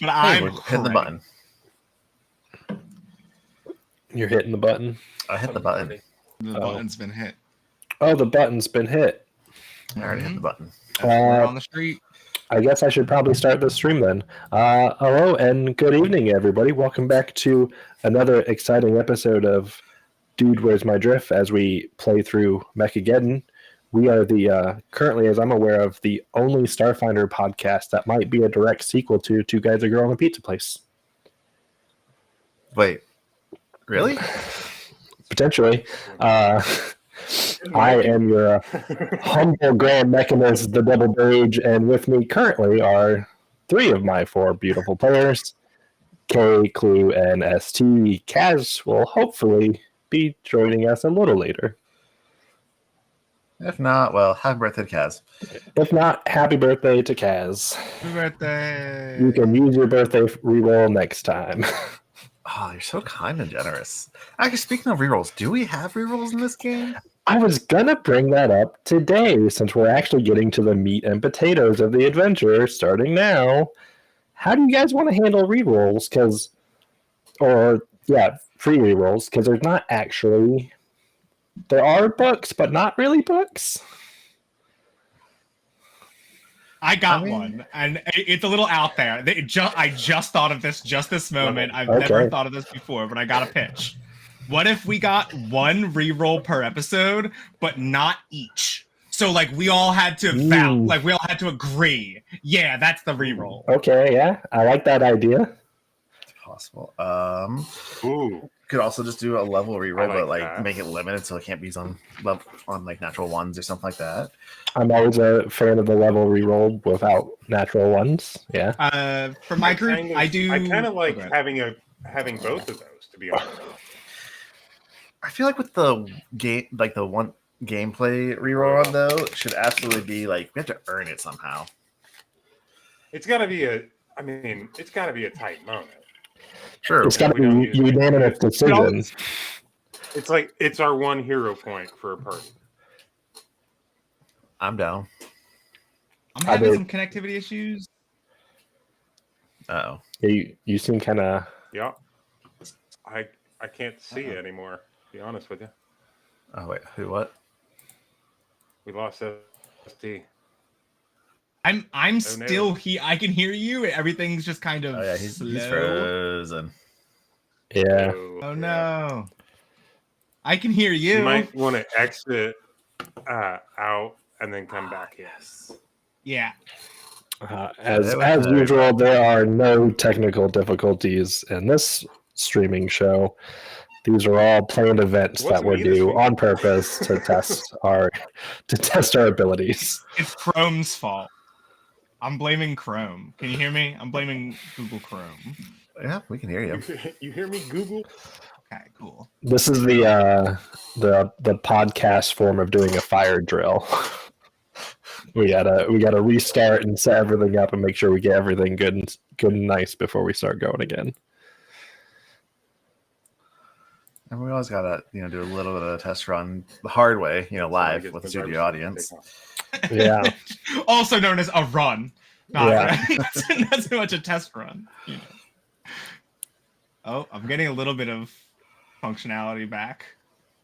But I'm hitting the button. You're hitting the button? I hit the button. The button's been hit. Oh, the button's been hit. I already hit the button. We're on the street. I guess I should probably start the stream then. Hello and good evening, everybody. Welcome back to another exciting episode of Dude, Where's My Drift as we play through Mechageddon. We are the, currently, as I'm aware of, the only Starfinder podcast that might be a direct sequel to Two Guys, a Girl, and a Pizza Place. Wait, really? Potentially. I am your humble grand mechanist, the Double Doge, and with me currently are three of my four beautiful players, K, Clue, and ST. Kaz will hopefully be joining us a little later. If not, well, happy birthday to Kaz. If not, happy birthday to Kaz. Happy birthday. You can use your birthday reroll next time. Oh, you're so kind and generous. Actually, speaking of rerolls, do we have rerolls in this game? I was gonna bring that up today, since we're actually getting to the meat and potatoes of the adventure starting now. How do you guys want to handle rerolls? Free rerolls, because there's not actually... There are books, but not really books. I got one, and it's a little out there. I just thought of this this moment. I've never thought of this before, but I got a pitch. What if we got one reroll per episode, but not each? So, like, we all had to we all had to agree. Yeah, that's the reroll. Okay, yeah, I like that idea. It's possible. Could also just do a level reroll, but make it limited so it can't be on like natural ones or something like that. I'm always a fan of the level reroll without natural ones. Yeah. For my group, I kind of like having both of those, to be honest. I feel like with the game, like the one gameplay reroll though, it should absolutely be like we have to earn it somehow. It's got to be a tight moment. Sure, it's got to be unanimous decision. It's like it's our one hero point for a party. I'm down. I'm having some connectivity issues. Oh, you seem kind of. Yeah, I can't see it anymore. To be honest with you. Oh wait, who? What? We lost ST. I'm still here. I can hear you. Everything's just kind of he's frozen. Yeah. Oh no. I can hear you. You might want to exit out and then come back. Yes. Yeah. As usual, there are no technical difficulties in this streaming show. These are all planned events that we do on purpose to test our abilities. It's Chrome's fault. I'm blaming Chrome. Can you hear me? I'm blaming Google Chrome. Yeah, we can hear you. You hear me, Google? Okay, cool. This is the podcast form of doing a fire drill. we gotta restart and set everything up and make sure we get everything good and nice before we start going again. And we always gotta do a little bit of a test run the hard way, live with the studio audience. Yeah. Also known as a run. Not so much a test run. Oh, I'm getting a little bit of functionality back.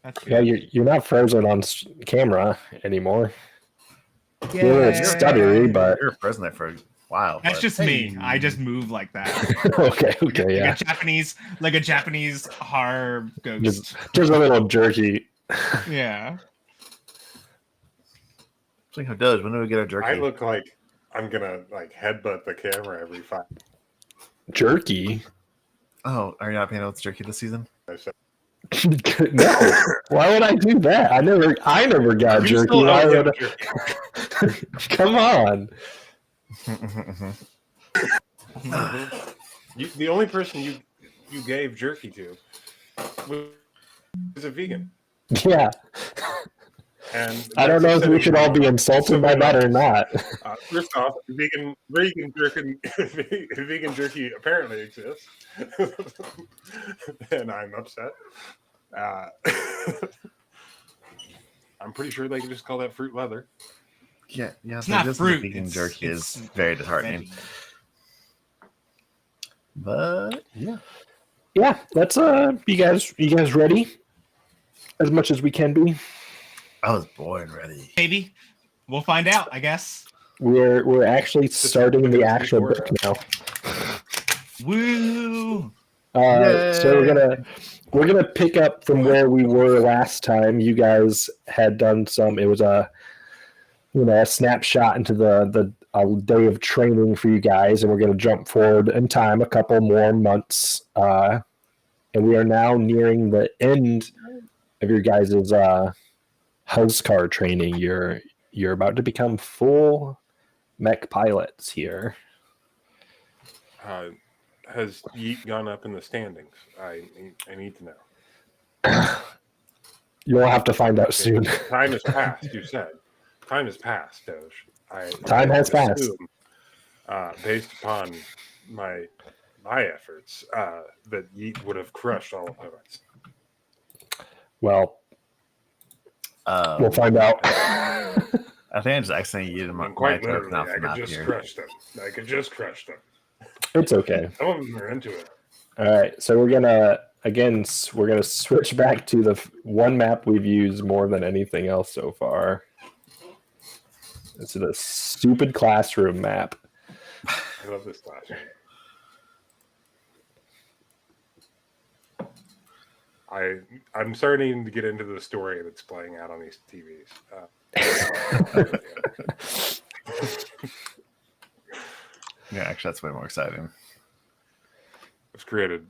That's good. Yeah, you're not frozen on camera anymore. Yeah, you're stuttery, but you're frozen there for a while. That's just me. I just move like that. okay, yeah. Like a Japanese horror ghost. Just a little jerky. Yeah. Speaking of Doge, when do we get our jerky? I look like I'm gonna headbutt the camera every 5. Jerky? Oh, are you not paying out with jerky this season? No. Why would I do that? I never got jerky. Come on. The only person you gave jerky to was a vegan. Yeah. And I don't know if we should all be insulted by that or not. First off, vegan jerky apparently exists, and I'm upset. I'm pretty sure they can just call that fruit leather. Yeah, it's not fruit. Vegan jerky is very disheartening. But yeah. Let's you guys ready? As much as we can be. I was born ready. Maybe we'll find out. I guess We're actually starting the actual book now. Woo! So we're gonna pick up from where we were last time. You guys had done some. It was a snapshot into the day of training for you guys, and we're gonna jump forward in time a couple more months. And we are now nearing the end of your guys' Huscar training. You're about to become full mech pilots here. Has Yeet gone up in the standings? I need to know. You'll have to find out soon. Time has passed, you said. Time has passed, Doge. Time has passed. Based upon my efforts, that Yeet would have crushed all opponents. Well, we'll find out. I think I just accidentally used my quite turf literally, now I could just crush them. I could just crush them. It's okay. Some of them are into it. All right, so we're gonna switch back to the one map we've used more than anything else so far. It's the stupid classroom map. I love this classroom. I'm starting to get into the story that's playing out on these TVs. Yeah, actually, that's way more exciting. It's created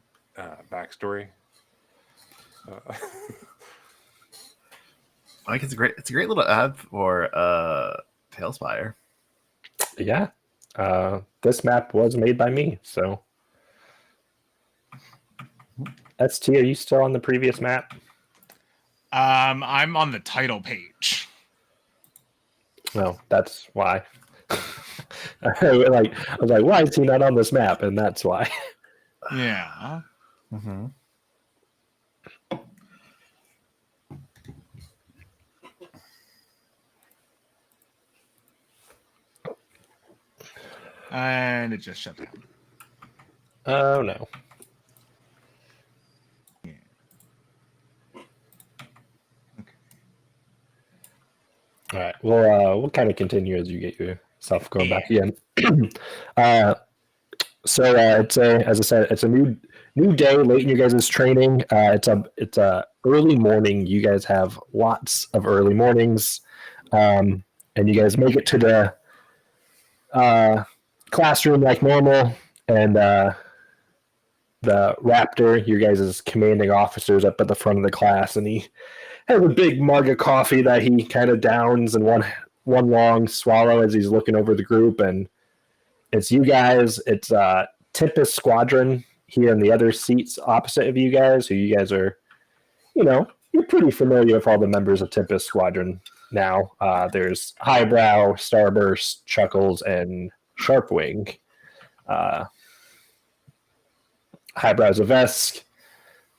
backstory. Like it's a great little ad for Tailspire. Yeah, this map was made by me. So, ST, are you still on the previous map? I'm on the title page. No, that's why. I was like, why is he not on this map? And that's why. Yeah. Mm-hmm. And it just shut down. Oh no. Yeah. Okay. All right. We'll kind of continue as you get yourself going back again. So as I said, it's a new day, late in your guys' training. It's a early morning. You guys have lots of early mornings, and you guys make it to the classroom like normal, and the Raptor, your guys' commanding officer, is up at the front of the class, and he has a big mug of coffee that he kind of downs in one long swallow as he's looking over the group, and it's you guys. It's Tempest Squadron here in the other seats opposite of you guys, who you guys are, you're pretty familiar with all the members of Tempest Squadron now. There's Highbrow, Starburst, Chuckles, and Sharpwing. Highbrow's a Vesk.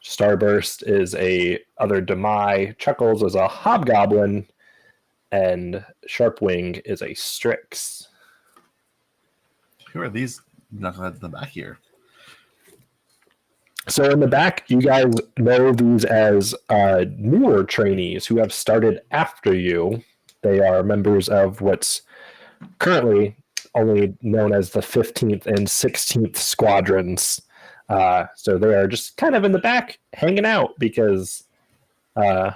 Starburst is a other Demai. Chuckles is a Hobgoblin. And Sharpwing is a Strix. Who are these knuckleheads in the back here? So in the back, you guys know these as newer trainees who have started after you. They are members of what's currently only known as the 15th and 16th Squadrons. So they are just kind of in the back hanging out because, as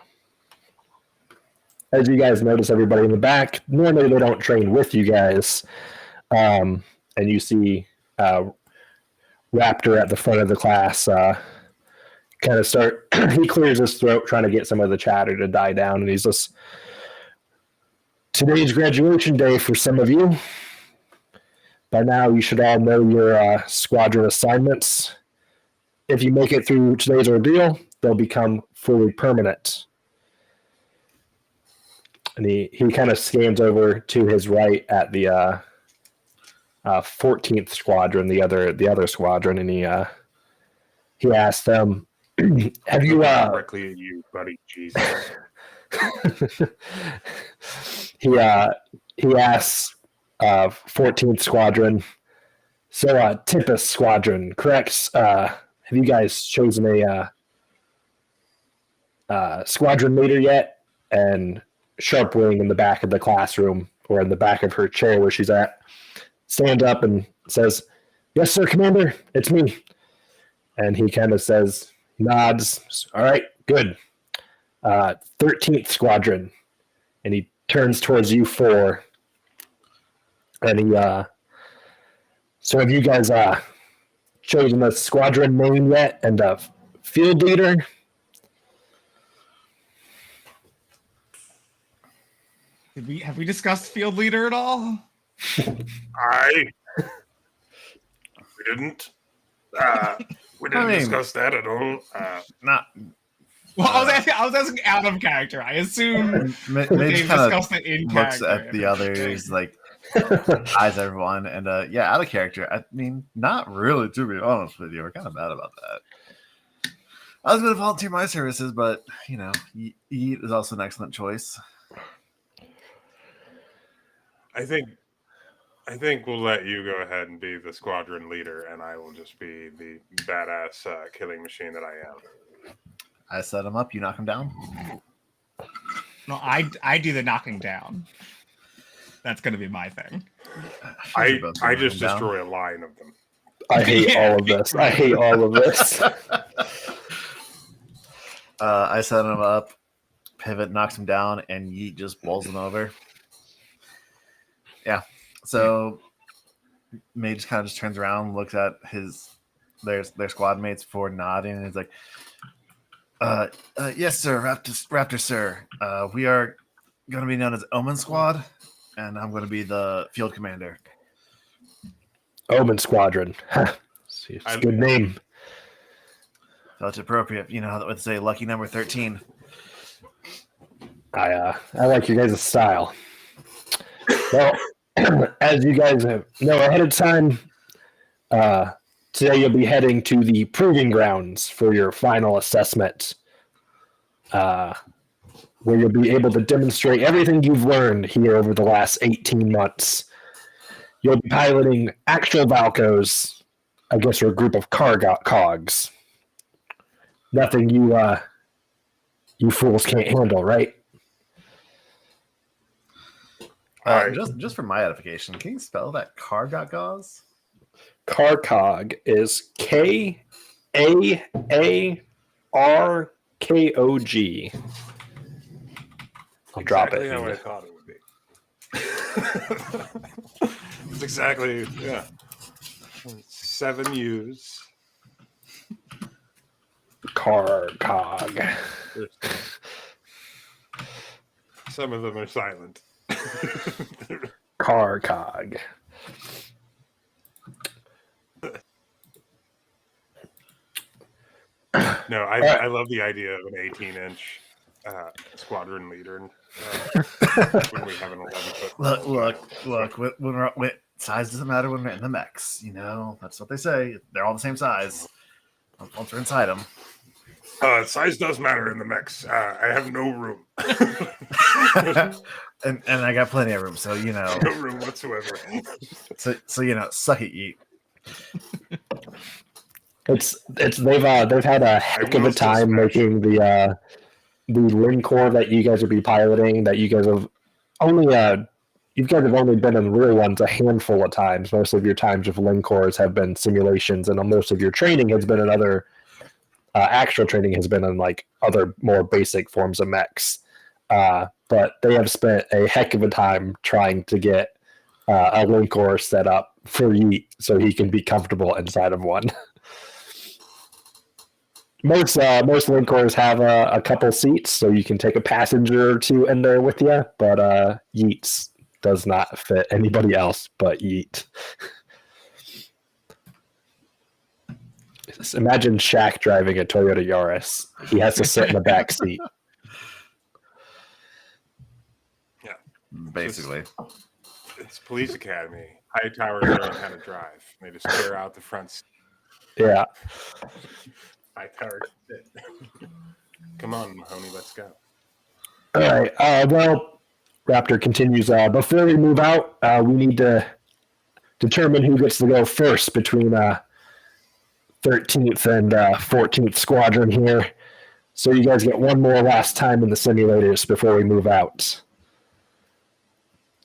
you guys notice, everybody in the back, normally they don't train with you guys. And you see Raptor at the front of the class kind of he clears his throat trying to get some of the chatter to die down. And he's just, today's graduation day for some of you. By now, you should all know your squadron assignments. If you make it through today's ordeal, they'll become fully permanent. And he kind of scans over to his right at the 14th Squadron, the other squadron, and he asked them, "Have you directly at you, buddy? Jesus." He asks 14th Squadron, So, Tempest Squadron, correct? Have you guys chosen a squadron leader yet? And Sharpwing in the back of the classroom, or in the back of her chair where she's at, stands up and says, "Yes, sir, Commander, it's me." And he kind of nods. "All right, good. 13th Squadron." And he turns towards you four. And he, so have you guys chosen a squadron name yet and a field leader? Have we discussed field leader at all? We didn't. We didn't discuss that at all. Not. Well, I was asking out of character. I assume Midge they've kind discussed it in of looks character. at the others, like eyes everyone, and out of character. I mean, not really, to be honest with you. We're kind of mad about that. I was going to volunteer my services, but Yeet is also an excellent choice. I think we'll let you go ahead and be the squadron leader, and I will just be the badass killing machine that I am. I set him up. You knock him down. No, I do the knocking down. That's going to be my thing. I just destroy a line of them. I hate all of this. I hate all of this. I set him up. Pivot knocks him down, and Yeet just bowls him over. Yeah. So Mage kind of just turns around, looks at their squad mates before nodding, and he's like, "Yes, sir, Raptor, sir. We are going to be known as Omen Squad, and I'm going to be the field commander." Omen Squadron. It's a good name. Felt appropriate. You know how that would say lucky number 13. I like your guys' style. Well, as you guys know ahead of time, today you'll be heading to the proving grounds for your final assessment, where you'll be able to demonstrate everything you've learned here over the last 18 months. You'll be piloting actual Valkos against your group of cogs. Nothing you fools can't handle, right? Just for my edification, can you spell that Kargagaz? Karkog is Kaarkog. I'll drop exactly it. How I thought it would be. It's exactly 7 U's. Karkog. Some of them are silent. Karkog. No, I love the idea of an 18-inch squadron leader. When we have an 11-foot. Look. When size doesn't matter when we're in the mechs. That's what they say. They're all the same size. Once we're inside them. Size does matter in the mechs. I have no room. and I got plenty of room, so no room whatsoever. so suck it, Yeet. They've had a heck of a time making the Lincor that you guys will be piloting. That you guys have only been in real ones a handful of times. Most of your times with Lincors have been simulations, and most of your training has been in other. Actual training has been in like other more basic forms of mechs, but they have spent a heck of a time trying to get a Lincor set up for Yeet so he can be comfortable inside of one. Most Lincors have a couple seats, so you can take a passenger or two in there with you, but Yeet's does not fit anybody else but Yeet. Just imagine Shaq driving a Toyota Yaris. He has to sit in the back seat. Yeah, basically. It's Police Academy. High towers learn how to drive. They just clear out the front. Yeah. High tower. Come on, Mahoney, let's go. All right. Well, Raptor continues. Before we move out, we need to determine who gets to go first between 13th and 14th Squadron here. So you guys get one more last time in the simulators before we move out.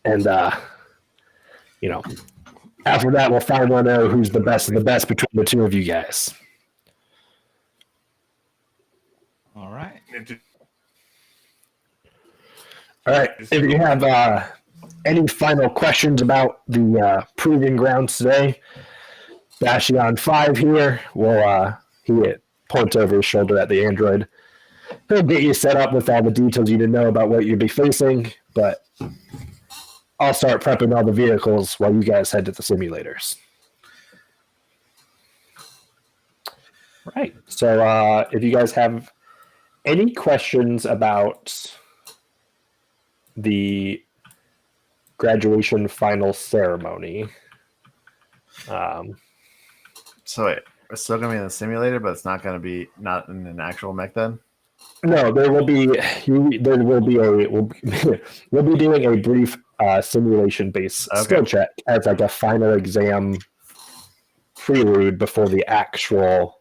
And, after that, we'll finally know who's the best of the best between the two of you guys. All right. All right. If you have any final questions about the proving grounds today, Bastion 5 here will he points over his shoulder at the android. He'll get you set up with all the details you need to know about what you'll be facing, but I'll start prepping all the vehicles while you guys head to the simulators. Right. So if you guys have any questions about the graduation final ceremony. So wait, we're still gonna be in the simulator, but it's not gonna be not in an actual mech then? No, we'll be doing a brief simulation based skill check as like a final exam prelude before the actual.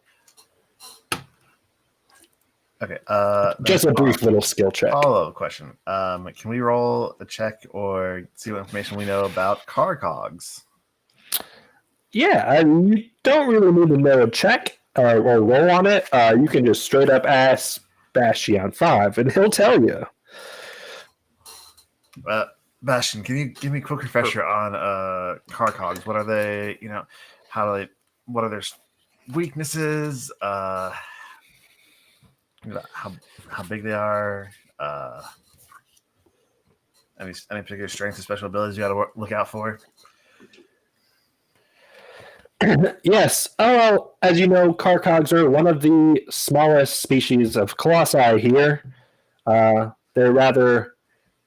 Okay. Just a brief little skill check. Follow-up question. Can we roll a check or see what information we know about car cogs? Yeah, you don't really need to know a check or roll on it. You can just straight up ask Bastion 5 and he'll tell you. Bastion, can you give me a quick refresher on car cogs? What are they? What are their weaknesses? How big they are? Any particular strengths or special abilities you got to look out for? Yes. Oh, well, as you know, car cogs are one of the smallest species of colossi here. They're rather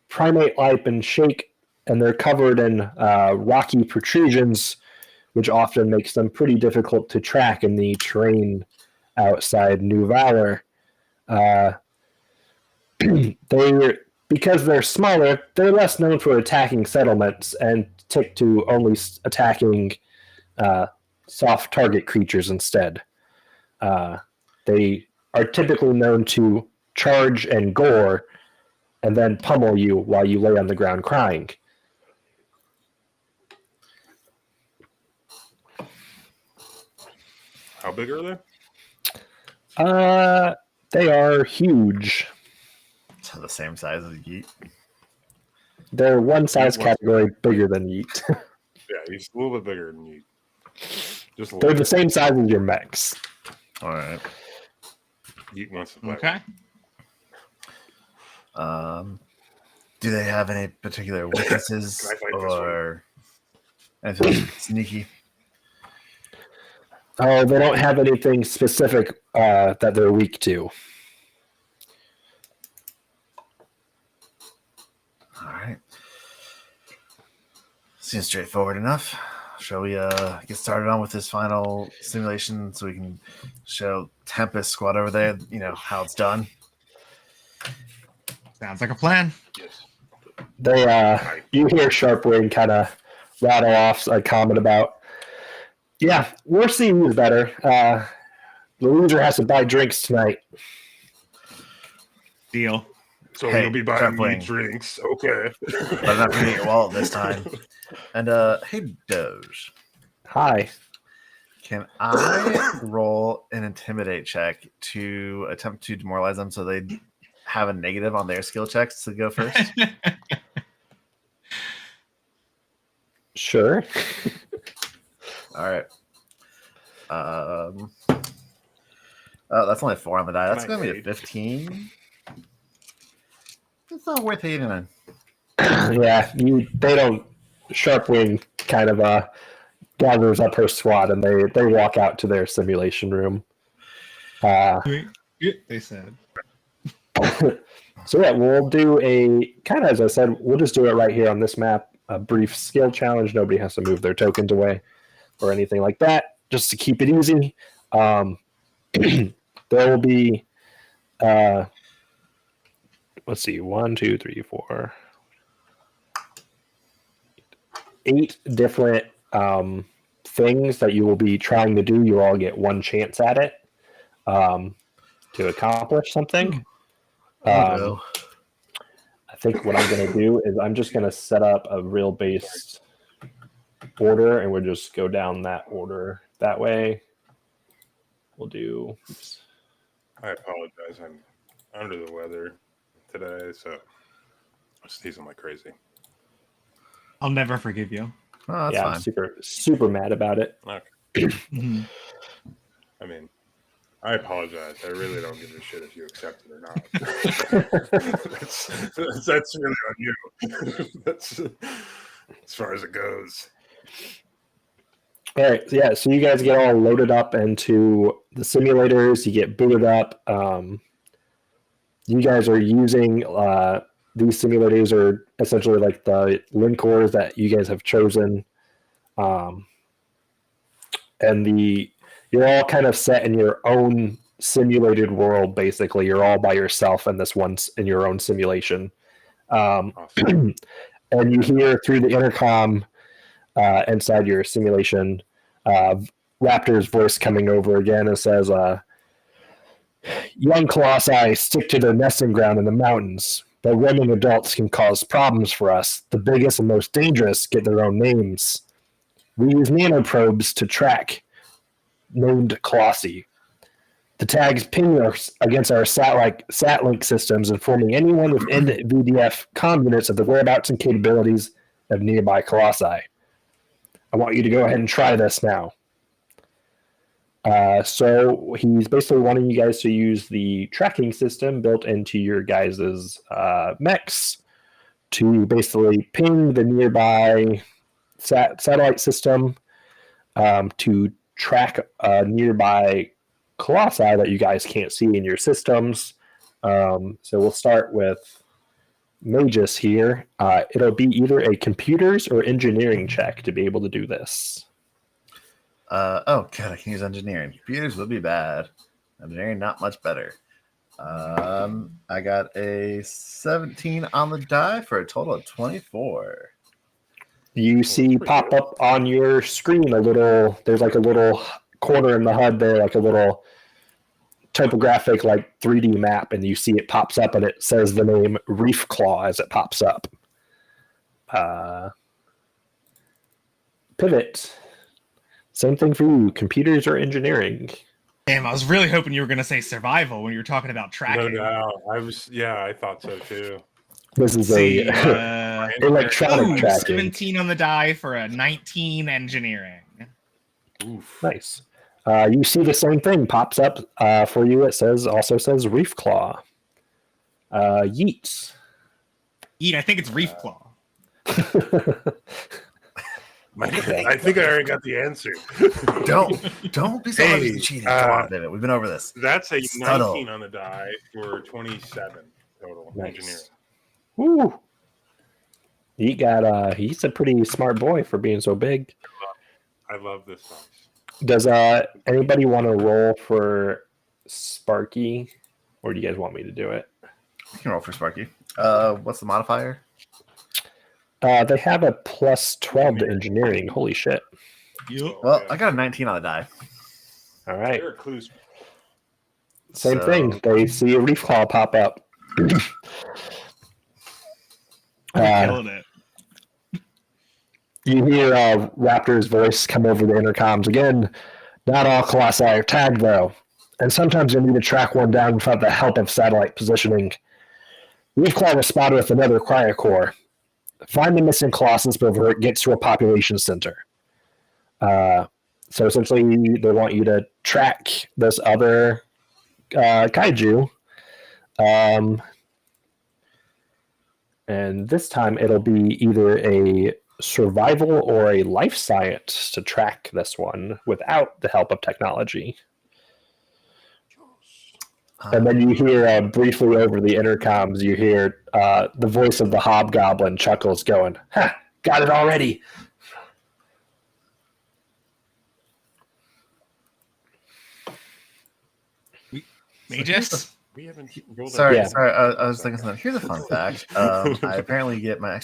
primate-like in shape, and they're covered in rocky protrusions, which often makes them pretty difficult to track in the terrain outside New Valor. Because they're smaller, they're less known for attacking settlements and stick to only attacking soft target creatures instead. They are typically known to charge and gore and then pummel you while you lay on the ground crying. How big are they? They are huge. So the same size as Yeet. They're one size category bigger than Yeet. Yeah, he's a little bit bigger than Yeet. They're the same size as your mechs. All right. Yeet wants to play. Okay. Do they have any particular weaknesses or anything sneaky? Oh, they don't have anything specific that they're weak to. All right. Seems straightforward enough. Shall we get started on with this final simulation so we can show Tempest Squad over there, how it's done? Sounds like a plan. Yes. You hear Sharpwing kind of rattle off a comment about, yeah, we're seeing you better. The loser has to buy drinks tonight. Deal. So Hey, you'll be buying me Sharpwing. drinks. Okay. But I'm not forgetting your wallet this time. And hey, Doge. Hi. Can I roll an intimidate check to attempt to demoralize them so they have a negative on their skill checks to go first? Sure. All right. That's only 4 on the die. That's going to be a 15. It's not worth hating on. Yeah, they don't. Sharpwing kind of gathers up her squad and they walk out to their simulation room. They said. So yeah, we'll do a kind of, as I said, we'll just do it right here on this map. A brief skill challenge. Nobody has to move their tokens away or anything like that, just to keep it easy. There will be, let's see, 1, 2, 3, 4, 8 different things that you will be trying to do. You all get one chance at it to accomplish something. No. I think what I'm going to do is I'm just going to set up a real base order, and we'll just go down that order that way. We'll do. Oops. I apologize. I'm under the weather today, so I'm sneezing like crazy. I'll never forgive you. Oh, that's Yeah, fine. I'm super mad about it. Okay. I mean, I apologize. I really don't give a shit if you accept it or not. that's really on you. That's as far as it goes. All right, yeah. So you guys get all loaded up into the simulators. You get booted up. You guys are using these simulators are essentially like the lincors that you guys have chosen, and you're all kind of set in your own simulated world. Basically, you're all by yourself in this one in your own simulation, Awesome. and you hear through the intercom inside your simulation Raptor's voice coming over again and says, young colossi stick to their nesting ground in the mountains, but roaming adults can cause problems for us. The biggest and most dangerous get their own names. We use nanoprobes to track named colossi. The tags ping against our sat-link systems, informing anyone within the VDF comm units of the whereabouts and capabilities of nearby colossi. I want you to go ahead and try this now. So he's basically wanting you guys to use the tracking system built into your guys' mechs to basically ping the nearby satellite system to track nearby colossi that you guys can't see in your systems. So we'll start with Magus here. It'll be either a computers or engineering check to be able to do this. Oh god, I can use engineering. Computers would be bad. Engineering not much better. I got a 17 on the die for a total of 24. You see pop up on your screen there's like a little corner in the HUD there, like a little topographic like 3D map, and you see it pops up and it says the name Reef Claw as it pops up. Pivot. Same thing for you, computers or engineering. Damn, I was really hoping you were going to say survival when you were talking about tracking. No, I thought so too. This is electronic tracking. 17 on the die for a 19 engineering. Oof. Nice. You see the same thing pops up for you. It also says Reef Claw. Yeet. I think it's Reef Claw. I think I already got the answer. Don't be so heavy cheating. Come on, David. We've been over this. That's a Subtle. 19 on the die for 27 total engineering. Woo. He's a pretty smart boy for being so big. I love this song. Does anybody want to roll for Sparky, or do you guys want me to do it? You can roll for Sparky. What's the modifier? They have a plus 12 to engineering. Holy shit. Well, I got a 19 on the die. All right. There are clues. Same thing. They see a Reef Claw pop up. Killing it. You hear Raptor's voice come over the intercoms again. Not all colossi are tagged, though, and sometimes you'll need to track one down without the help of satellite positioning. Reef Claw was spotted with another cryocore. Find the missing colossus before it gets to a population center. So essentially, they want you to track this other kaiju. And this time it'll be either a survival or a life science to track this one without the help of technology. And then you hear briefly over the intercoms, you hear the voice of the hobgoblin chuckles going, "Ha! Got it already!" Magus? We haven't rolled Sorry, Yeah. I was thinking something. Here's a fun fact. I apparently get my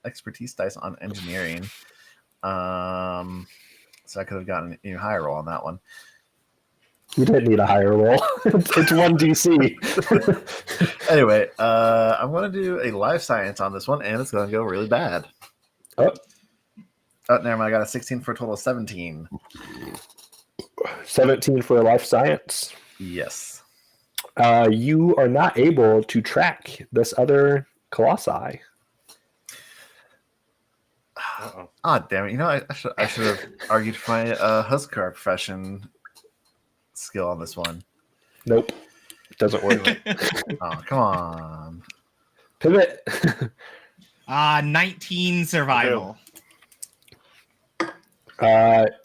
expertise dice on engineering So I could have gotten an even higher roll on that one. You didn't need a higher roll. It's 1 DC. Anyway, I'm going to do a life science on this one, and it's going to go really bad. Oh, never mind. I got a 16 for a total of 17. 17 for a life science. Yes. You are not able to track this other colossi. Damn it. You know, I should have argued for my Huskar profession skill on this one. Nope. Doesn't work. Oh, come on. Pivot. 19 survival.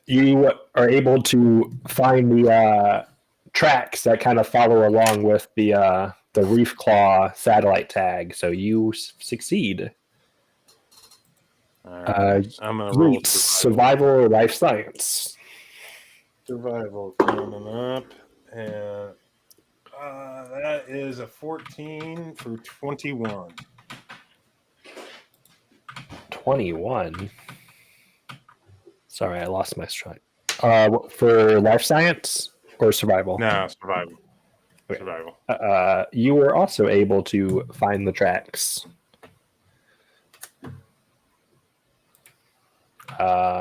You are able to find the tracks that kind of follow along with the Reef Claw satellite tag, so you succeed. Right. I'm gonna roll survival or life science. Survival coming up, and that is a 14 for 21. 21. Sorry, I lost my stride. For life science or survival? No, survival. Okay. Survival. You were also able to find the tracks.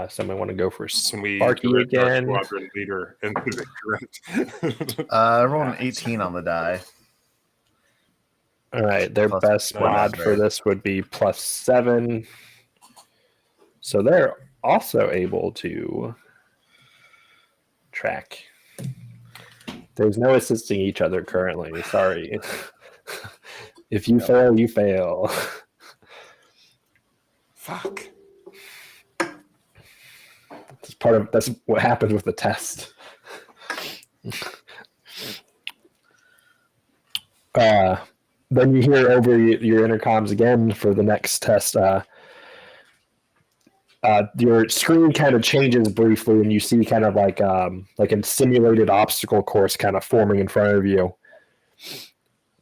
Somebody want to go for Sparky again? Squadron leader into the correct. I rolled an 18 on the die. All right, their Plus best mod for this would be +7. So they're also able to track. There's no assisting each other currently. Sorry. If you fail, you fail. Fuck. That's what happens with the test. Then you hear over your intercoms again for the next test. Your screen kind of changes briefly, and you see kind of like a simulated obstacle course kind of forming in front of you.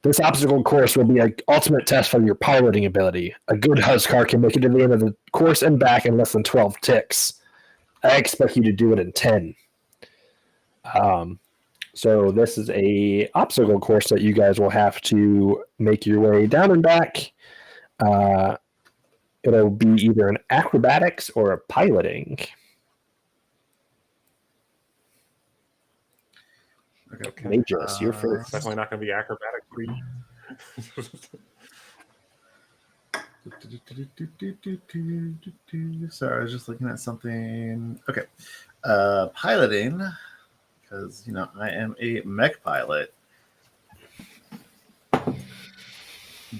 This obstacle course will be an ultimate test for your piloting ability. A good Huskar can make it to the end of the course and back in less than 12 ticks. I expect you to do it in 10. So this is a obstacle course that you guys will have to make your way down and back. It'll be either an acrobatics or a piloting. Okay. Magus, you're first. Definitely not going to be acrobatic for you. Sorry, I was just looking at something. Okay. Piloting, because, I am a mech pilot.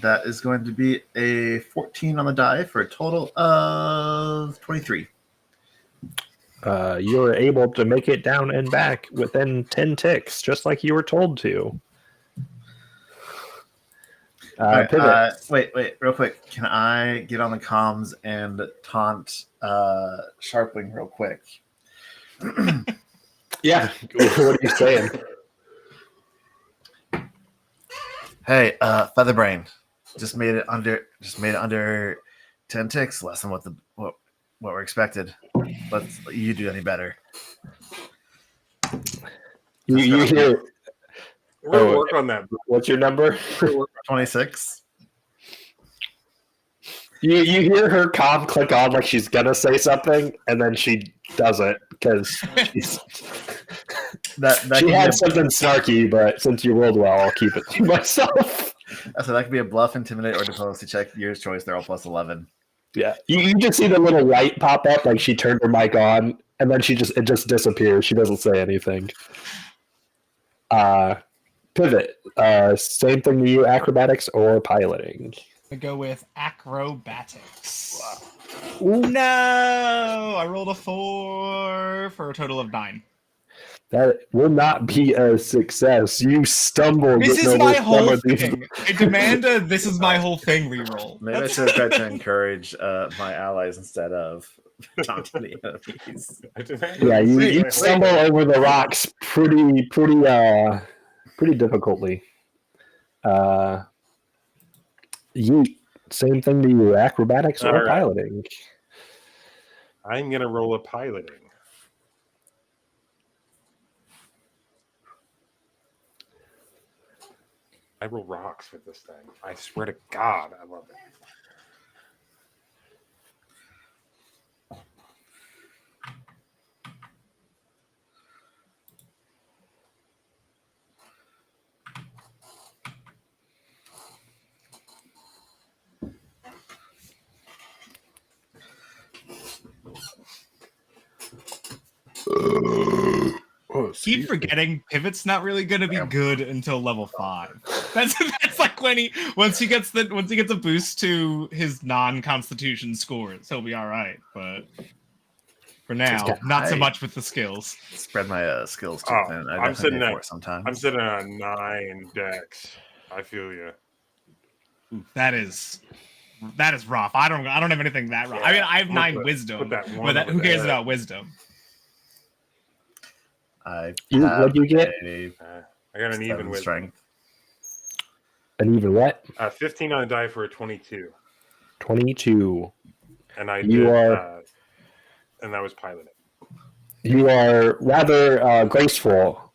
That is going to be a 14 on the die for a total of 23. You were able to make it down and back within 10 ticks, just like you were told to. Right, wait, real quick. Can I get on the comms and taunt Sharpwing real quick? Yeah. What are you saying? Hey, Featherbrain, just made it under 10 ticks, less than what were expected. Let's let you do any better. You hear? We're gonna work on that. What's your number? 26. You hear her comm click on like she's gonna say something, and then she doesn't because she had something snarky. But since you rolled well, I'll keep it to myself. So that could be a bluff, intimidate, or diplomacy check. Your choice. They're all plus 11. Yeah, you just see the little light pop up, like she turned her mic on, and then it just disappears. She doesn't say anything. Pivot. Same thing to you, acrobatics or piloting? I go with acrobatics. Wow. No! I rolled a 4 for a total of 9. That will not be a success. You stumbled. This is my whole thing. I demand a "this is my whole thing" reroll. Maybe I should have tried to encourage my allies instead of taunting the enemies. Yeah, you stumble over the rocks pretty difficultly. Same thing to you, acrobatics or piloting. I'm gonna roll a piloting. I roll rocks with this thing. I swear to God, I love it. Keep forgetting Pivot's not really going to be good until level 5. That's like once he gets a boost to his non-constitution scores, he'll be all right. But for now, not so much with the skills. Spread my skills too thin. I'm sitting at sometimes. I'm sitting at 9 dex. I feel you. That is rough. I don't have anything that rough. I mean, I have 9 wisdom, but who cares about wisdom? What do you get? I got an even wisdom. Strength. An even what? 15 on the die for a 22. 22. And and that was piloting. You are rather graceful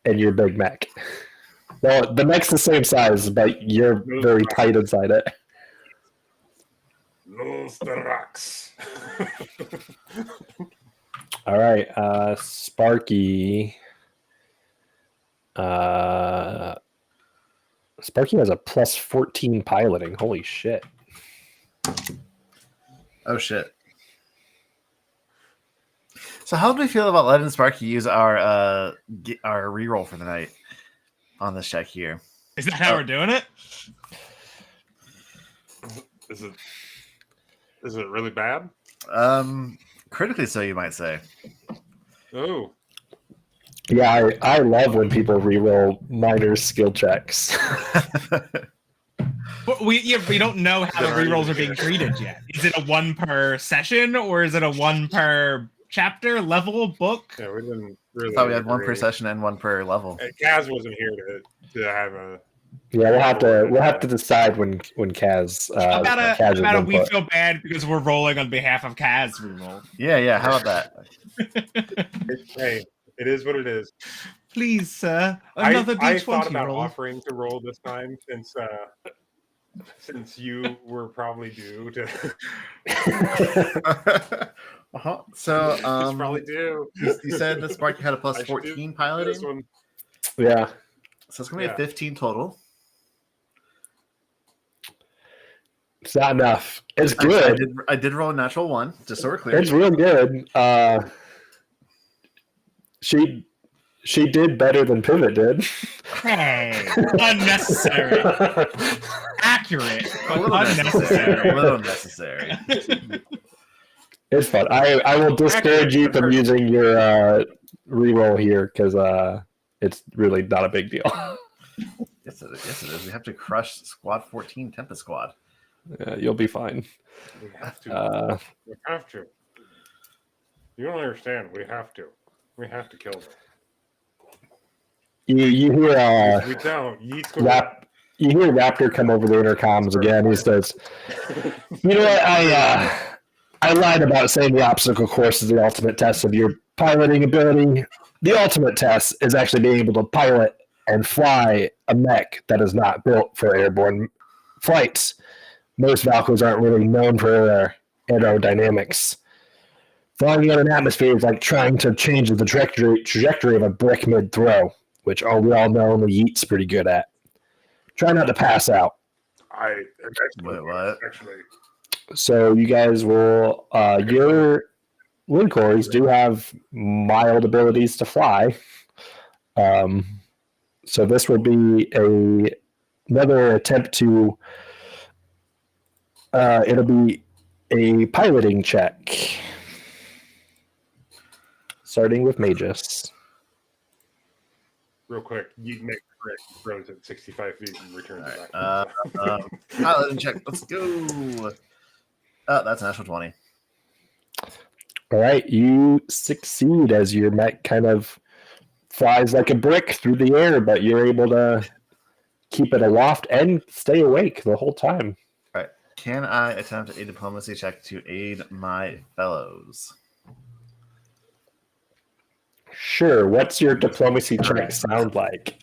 in your big mech. Well, the mech's the same size, but you're very tight inside it. Lose the rocks. All right, Sparky. Sparky has a plus 14 piloting. Holy shit. Oh, shit. So how do we feel about letting Sparky use our reroll for the night on this check here? Is that how we're doing it? Is it really bad? Critically so, you might say. Oh. Yeah, I love when people reroll minor skill checks. But we don't know how the rerolls are being treated yet. Is it a 1 per session or is it a 1 per chapter, level, book? Yeah, we didn't really. I thought we had 1 per session and 1 per level. Kaz wasn't here to have a. Yeah, we'll have to decide when Kaz. We feel bad because we're rolling on behalf of Kaz reroll. Yeah. How about that? Hey, it is what it is. Please, sir. Another D20 I thought about roll. offering to roll this time since you were probably due to. So probably due. You said the Sparky had a plus 14 piloting. Yeah. So it's gonna be a 15 total. It's not enough. It's good. I did roll a natural 1, just so we're clear. It's real good. She did better than Pivot did. Hey, unnecessary. Accurate, but unnecessary. A little necessary. It's fun. I will discourage you from using your reroll here because it's really not a big deal. Yes, it is. We have to crush Squad 14, Tempest Squad. You'll be fine. We have to. We have to. You don't understand. We have to. We have to kill them. You hear we don't. you hear Raptor come over the intercoms again. He says, "You know what? I lied about saying the obstacle course is the ultimate test of your piloting ability. The ultimate test is actually being able to pilot and fly a mech that is not built for airborne flights. Most Valkyries aren't really known for their aerodynamics. Flying in an atmosphere is like trying to change the trajectory of a brick mid-throw, which we all know only Yeet's pretty good at. Try not to pass out." Wait, what? Actually. So you guys will, your Lincors do have mild abilities to fly. So this would be another attempt to, it'll be a piloting check. Starting with Magus. Real quick, you make correct throws at 65 feet and returns it back. Piloting check. Let's go. That's a natural 20. All right, you succeed as your mech kind of flies like a brick through the air, but you're able to keep it aloft and stay awake the whole time. All right. Can I attempt a diplomacy check to aid my fellows? Sure. What's your diplomacy check sound like?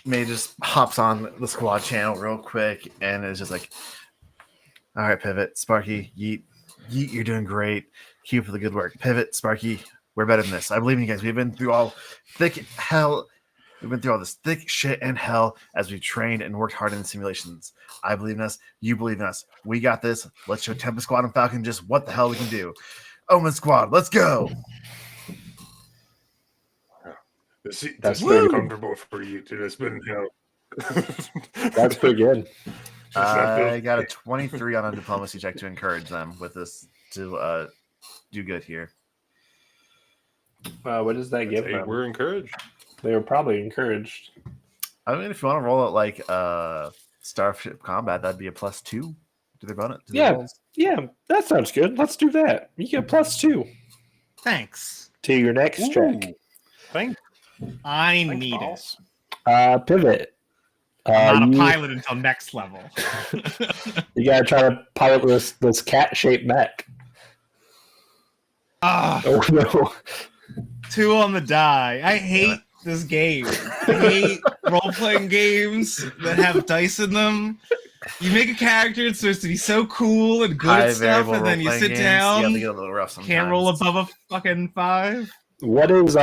May just hops on the squad channel real quick and is just like, all right, Pivot, Sparky, Yeet, you're doing great. Keep up the good work. Pivot, Sparky, we're better than this. I believe in you guys. We've been through all thick hell. We've been through all this thick shit and hell as we've trained and worked hard in the simulations. I believe in us. You believe in us. We got this. Let's show Tempest Squad and Falcon just what the hell we can do. Omen Squad, let's go. That's pretty comfortable for you to just been, That's pretty good. I got a 23 on a diplomacy check to encourage them with this to do good here. What does that give them? We're encouraged. They were probably encouraged. I mean, if you want to roll it like Starship Combat, that'd be a +2 to their bonus. To their rolls. Yeah, that sounds good. Let's do that. You get +2. Thanks. To your next check. Thanks. I need it. Pivot. I'm not a pilot until next level. You gotta try to pilot this cat-shaped mech. Oh no. 2 on the die. I hate this game. I hate role-playing games that have dice in them. You make a character, it's supposed to be so cool and good at stuff, and then you sit down, yeah, they get a little rough sometimes. Can't roll above a fucking 5. What is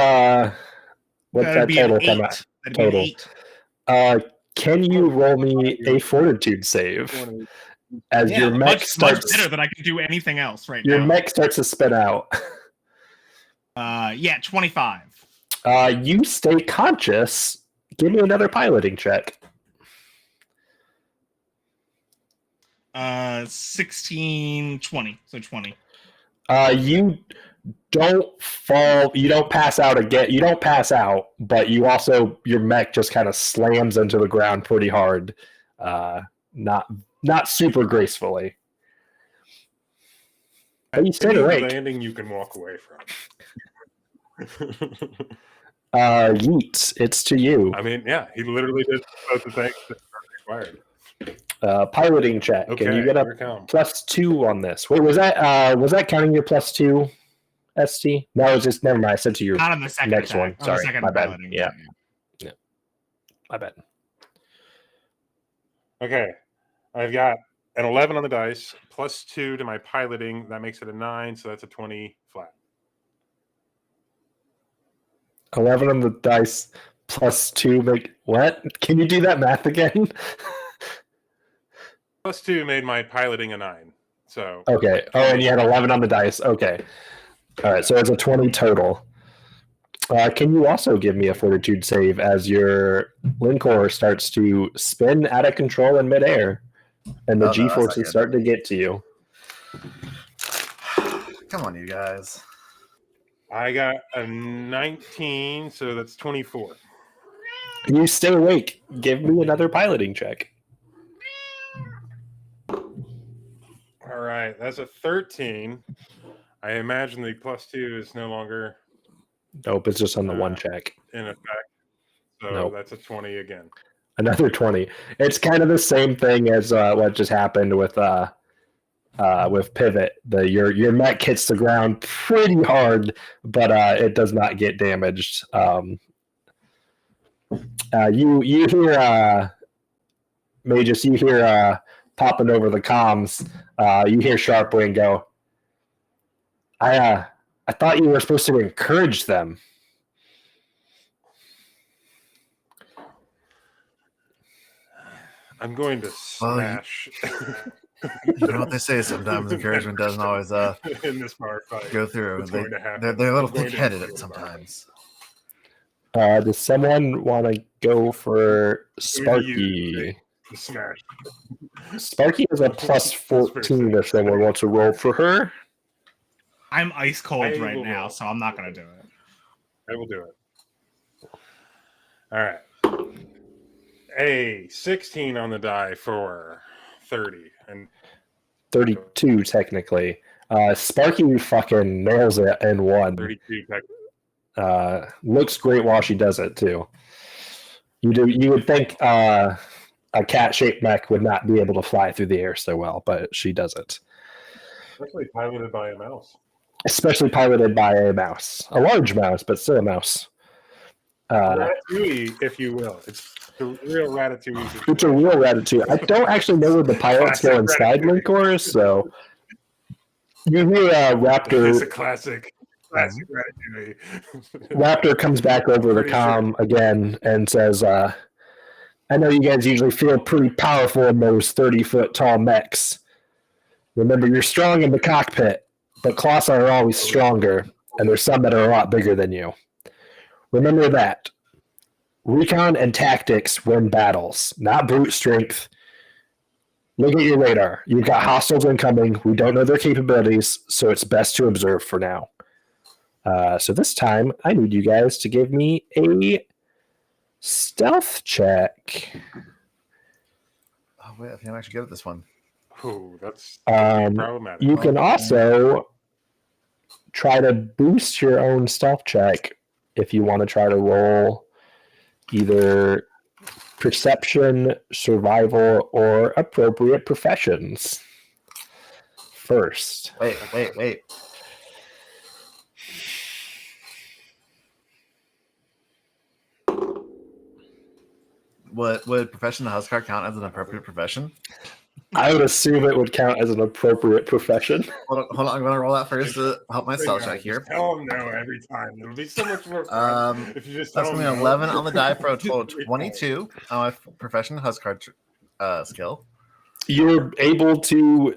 what's that total come out? Total. 8. Can you roll me a fortitude save? As your mech starts much better than I can do anything else right your now. Your mech starts to spin out. 25. You stay conscious. Give me another piloting check. 16, 20. So 20. You don't fall. You don't pass out again. You don't pass out, but you also your mech just kind of slams into the ground pretty hard. Not super gracefully. But you stay awake. Landing you can walk away from. Yeet, it's to you. I mean, yeah, he literally did both the things that are required. Piloting check, okay, and you get a +2 on this. Wait, was that counting your +2, ST? No, it was just never mind. I said to your not on the second next attack. one. On Sorry, second my bad. piloting. Yeah, my bad. Okay, I've got an 11 on the dice, +2 to my piloting. That makes it a 9, so that's a 20 flat. 11 on the dice, +2 make what? Can you do that math again? +2 made my piloting a 9. So okay. Oh, and you had 11 on the dice. Okay. All right. So it's a 20 total. Can you also give me a fortitude save as your Lincor starts to spin out of control in midair, and the G-forces start to get to you? Come on, you guys. I got a 19, so that's 24. You stay awake. Give me another piloting check. All right, that's a 13. I imagine the +2 is no longer. Nope, it's just on the one check. In effect. So that's a 20 again. Another 20. It's kind of the same thing as what just happened with Pivot. Your mech hits the ground pretty hard, but it does not get damaged. You hear Magus, you hear popping over the comms. You hear Sharpwing go, I thought you were supposed to encourage them. I'm going to smash. You know what they say sometimes encouragement doesn't always in this power fight go through. Going to happen. They're a little thick-headed at sometimes. Does someone want to go for Sparky? Smash. Sparky is a +14 if someone wants to roll for her. I'm ice cold right now, so I'm not going to do it. I will do it. All right. A 16 on the die for 30. And 32, technically. Sparky fucking nails it in one. 32 technically. Looks great while she does it, too. You would think a cat-shaped mech would not be able to fly through the air so well, but she does it. Especially piloted by a mouse. Especially piloted by a mouse. A large mouse, but still a mouse. Ratatouille, if you will. It's the real Ratatouille situation. It's a real Ratatouille. I don't actually know where the pilots go inside Linkor, so you hear Raptor. It's a classic Ratatouille. Raptor comes back over the comm again and says, I know you guys usually feel pretty powerful in those 30-foot tall mechs. Remember, you're strong in the cockpit, but Colossi are always stronger, and there's some that are a lot bigger than you. Remember that. Recon and tactics win battles, not brute strength. Look at your radar. You've got hostiles incoming. We don't know their capabilities, so it's best to observe for now. So this time, I need you guys to give me a stealth check. Oh, wait, I think I'm actually good at this one. Oh, that's problematic. You can also try to boost your own stealth check if you want to try to roll either perception, survival, or appropriate professions first. Wait. Would profession the house card count as an appropriate profession? I would assume it would count as an appropriate profession. Hold on. I'm going to roll that first to help my stealth check here. Tell them no every time. It'll be so much more fun if you just tell that's them going to be no. 11 on the die for a total of 22 on my profession house card skill. You're able to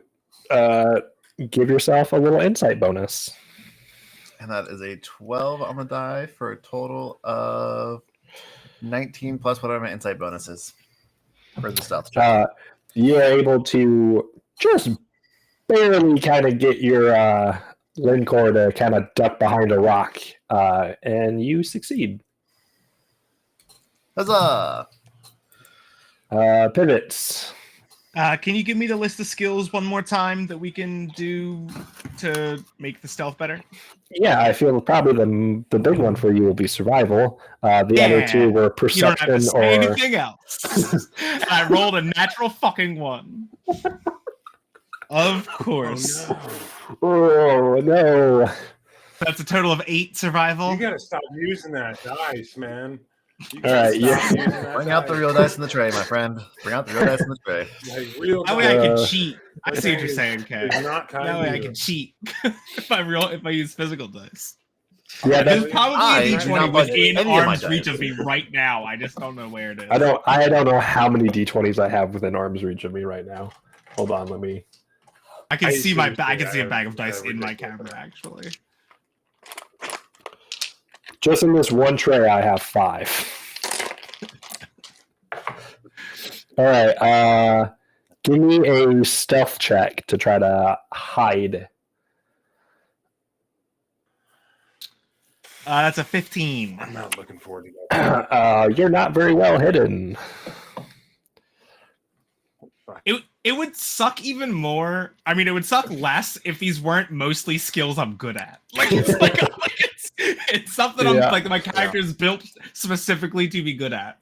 give yourself a little insight bonus. And that is a 12 on the die for a total of 19 plus whatever my insight bonus is for the stealth check. You're able to just barely kind of get your Linkor to kind of duck behind a rock, and you succeed. Huzzah! Pivots. Can you give me the list of skills one more time that we can do to make the stealth better? Yeah, I feel probably the big one for you will be survival. The other two were perception you don't have to say or anything else. I rolled a natural fucking one. Of course. Oh no! That's a total of 8 survival. You gotta stop using that dice, man. All right, Bring out the real dice in the tray, my friend. Bring out the real dice in the tray. Like, real That way I can cheat. I see what you're saying, Kay. It's not kind That way I of can cheat if I use physical dice. Yeah, There's probably a do not D20 like within any of my arm's reach dice. of me right now. I just don't know where it is. I don't know how many D20s I have within arm's reach of me right now. Hold on, let me. I can see seriously, I can see a I bag of have dice in my ridiculous camera actually. Just in this one tray, I have 5. All right, give me a stealth check to try to hide. That's a 15. I'm not looking forward to that. You're not very well hidden. It would suck even more. I mean, it would suck less if these weren't mostly skills I'm good at. Like it's something I'm like my character is built specifically to be good at.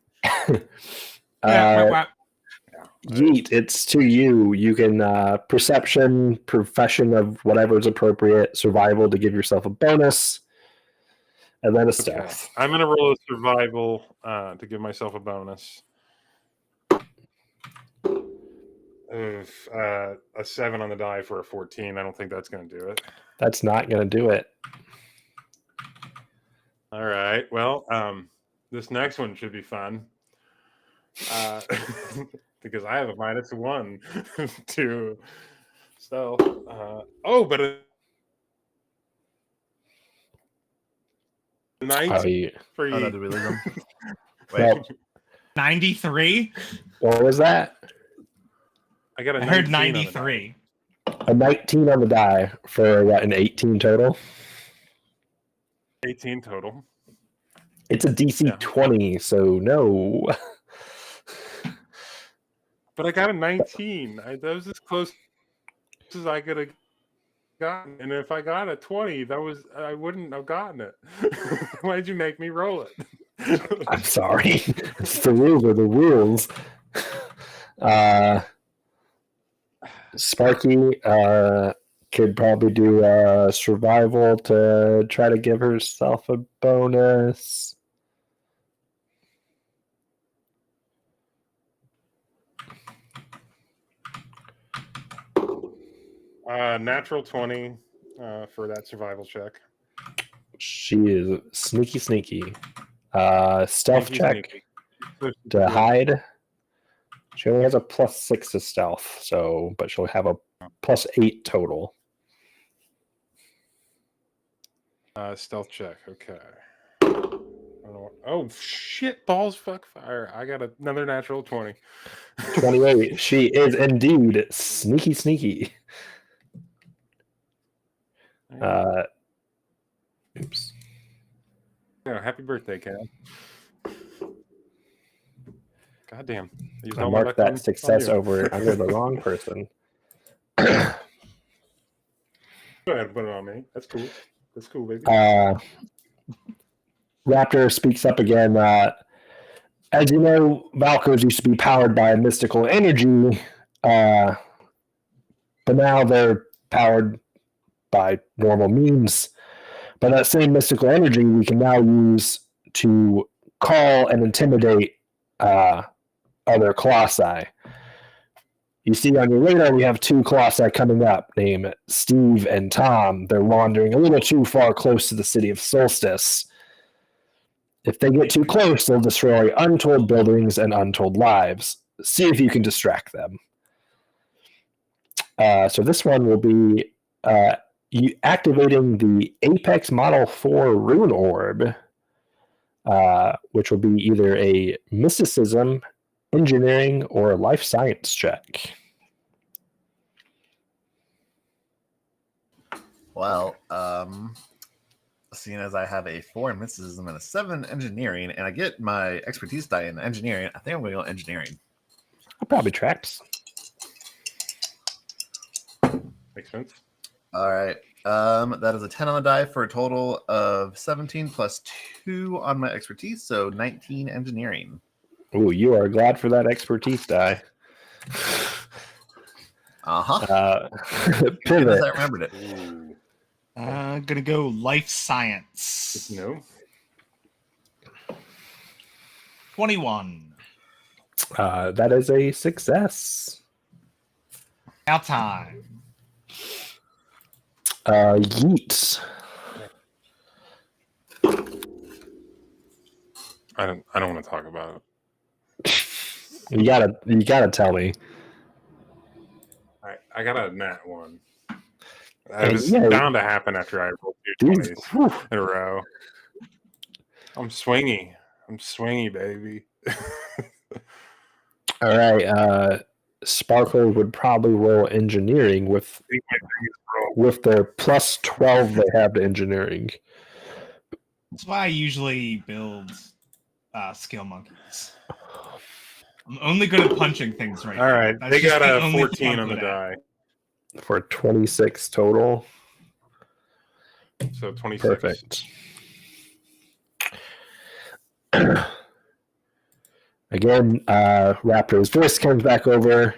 Yeet, it's to you. You can perception, profession of whatever is appropriate, survival to give yourself a bonus, and then a stealth. I'm gonna roll a survival to give myself a bonus. Of a 7 on the die for a 14. I don't think that's going to do it. That's not going to do it. All right. Well, this next one should be fun. Because I have a -1 to stealth. But a 90 for you. Oh, no, do we lose them? Well, 93? what was that? I got a I heard 19 on the 93. A 19 on the die for what, an 18 total? 18 total. It's a DC 20, so no. But I got a 19. That was as close as I could have gotten. And if I got a 20, I wouldn't have gotten it. Why'd you make me roll it? I'm sorry. It's the rules are the rules. Sparky could probably do survival to try to give herself a bonus. Natural 20 for that survival check. She is sneaky. Stealth Sneaky, check sneaky. to hide. She only has a +6 to stealth, so but she'll have a +8 total. Stealth check. Okay. Oh shit! Balls, fuck fire! I got another natural 20. 28. She is indeed sneaky. Oops. Yeah, happy birthday, Cal. Goddamn. I marked that success over under the wrong person. Go ahead and put it on me. That's cool. That's cool, baby. Raptor speaks up again. As you know, Valkyries used to be powered by mystical energy, but now they're powered by normal means. But that same mystical energy we can now use to call and intimidate other colossi. You see on your radar, we have 2 colossi coming up named Steve and Tom. They're wandering a little too far close to the city of Solstice. If they get too close, they'll destroy untold buildings and untold lives. See if you can distract them. So this one will be activating the Apex Model 4 Rune Orb, which will be either a mysticism, engineering, or life science check. Well, seeing as I have a 4 in mysticism and a 7 engineering, and I get my expertise die in engineering, I think I'm going to go engineering. That probably tracks. Makes sense. All right. That is a 10 on the die for a total of 17 plus 2 on my expertise, so 19 engineering. Ooh, you are glad for that expertise die. Pivot. I remembered it. Ooh. Gonna go life science. No. 21. That is a success. Now time. Yeet. I don't want to talk about it. You gotta tell me. I got a nat 1. It was bound to happen after I rolled 2 20s in a row. I'm swingy, baby. All right. Sparkle would probably roll engineering with their +12 they have to engineering. That's why I usually build skill monkeys. I'm only good at punching things right now. All right, they got a 14 on the die. For 26 total. So 26. Perfect. Again, Raptor's voice comes back over.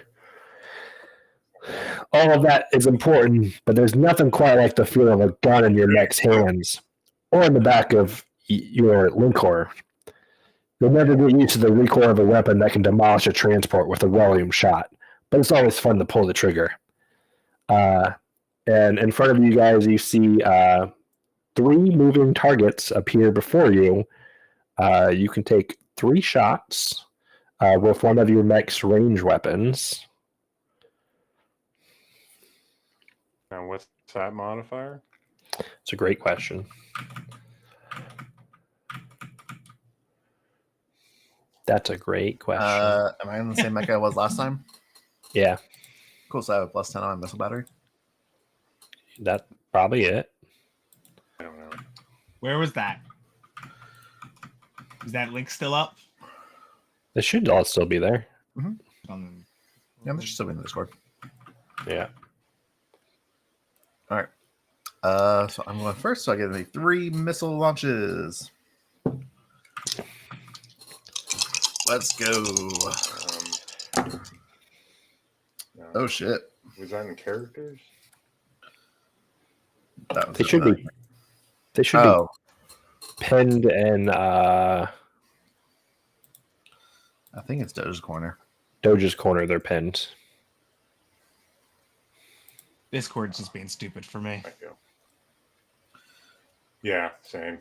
All of that is important, but there's nothing quite like the feel of a gun in your mech's hands or in the back of your Linkor. You'll never get used to the recoil of a weapon that can demolish a transport with a volume shot, but it's always fun to pull the trigger. And in front of you guys, you see 3 moving targets appear before you. You can take 3 shots with one of your mech's range weapons. And what's that modifier? It's a great question. That's a great question. Am I in the same mech I was last time? Yeah. Cool, so I have a +10 on my missile battery. That's probably it. I don't know. Where was that? Is that link still up? It should all still be there. Yeah, I'm just still in the Discord. Yeah. All right. So I'm going first, so I get the 3 missile launches. Let's go. No. Oh shit! Was that in characters? That was They it, should right? be. They should Oh, be pinned in I think it's Doge's corner. Doge's corner. They're pinned. Discord's just being stupid for me. Thank you. Yeah, same.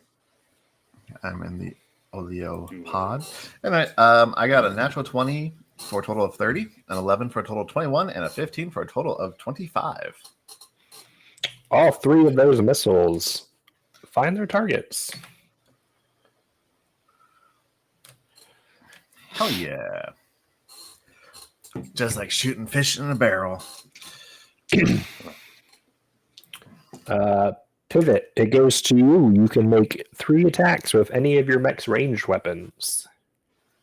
I'm in the Olio pod, and I got a natural 20 for a total of 30, an 11 for a total of 21, and a 15 for a total of 25. All three of those missiles find their targets. Hell yeah! Just like shooting fish in a barrel. Pivot. It goes to you. You can make 3 attacks with any of your mech's ranged weapons.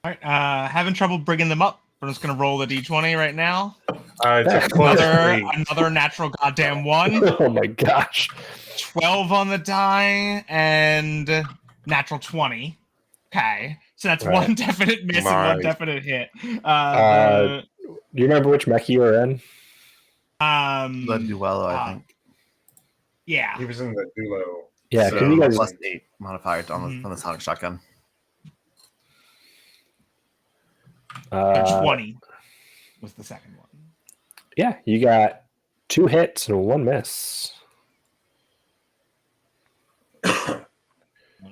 All right, having trouble bringing them up. I'm just gonna roll the d20 right now. It's a plus Another 8. another natural goddamn 1. Oh my gosh. 12 on the die and natural 20. Okay, so that's Right. 1 definite miss and 1 My- definite hit. Do you remember which mech you were in? The duello, I think. Yeah. He was in the duo. Yeah, So, can you guys plus 8 modifier on the sonic shotgun. 20 was the second one. Yeah, you got 2 hits and 1 miss. All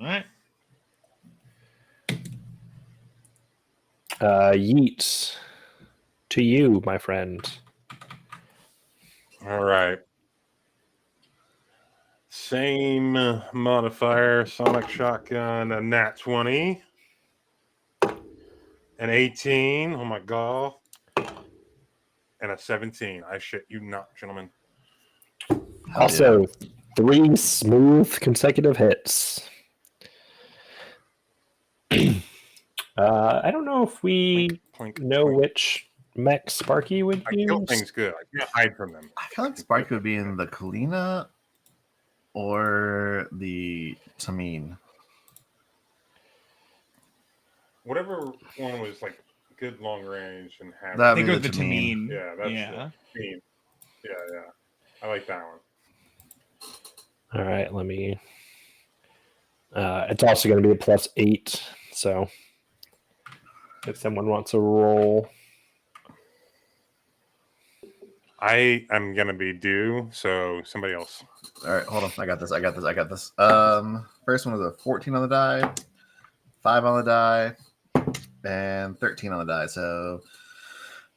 right. Yeet. To you, my friend. All right. Same modifier, sonic shotgun, a nat 20, an 18. Oh my god, and a 17. I shit you not, gentlemen. Hell Also, 3 smooth consecutive hits. I don't know if we Plink, know plink. which mech Sparky would I kill use. things good. I can't hide from them. I feel like Sparky would be in the Kalina or the Tamine. Whatever one was like good long range and have. That'd They be go the with the Tamine. Tamine. Yeah, that's Yeah. mean. Yeah, yeah. I like that one. All right, let me. It's also going to be a plus 8, so if someone wants a roll. I am gonna be due, so somebody else. All right, hold on. I got this. First one was a 14 on the die, 5 on the die, and 13 on the die. So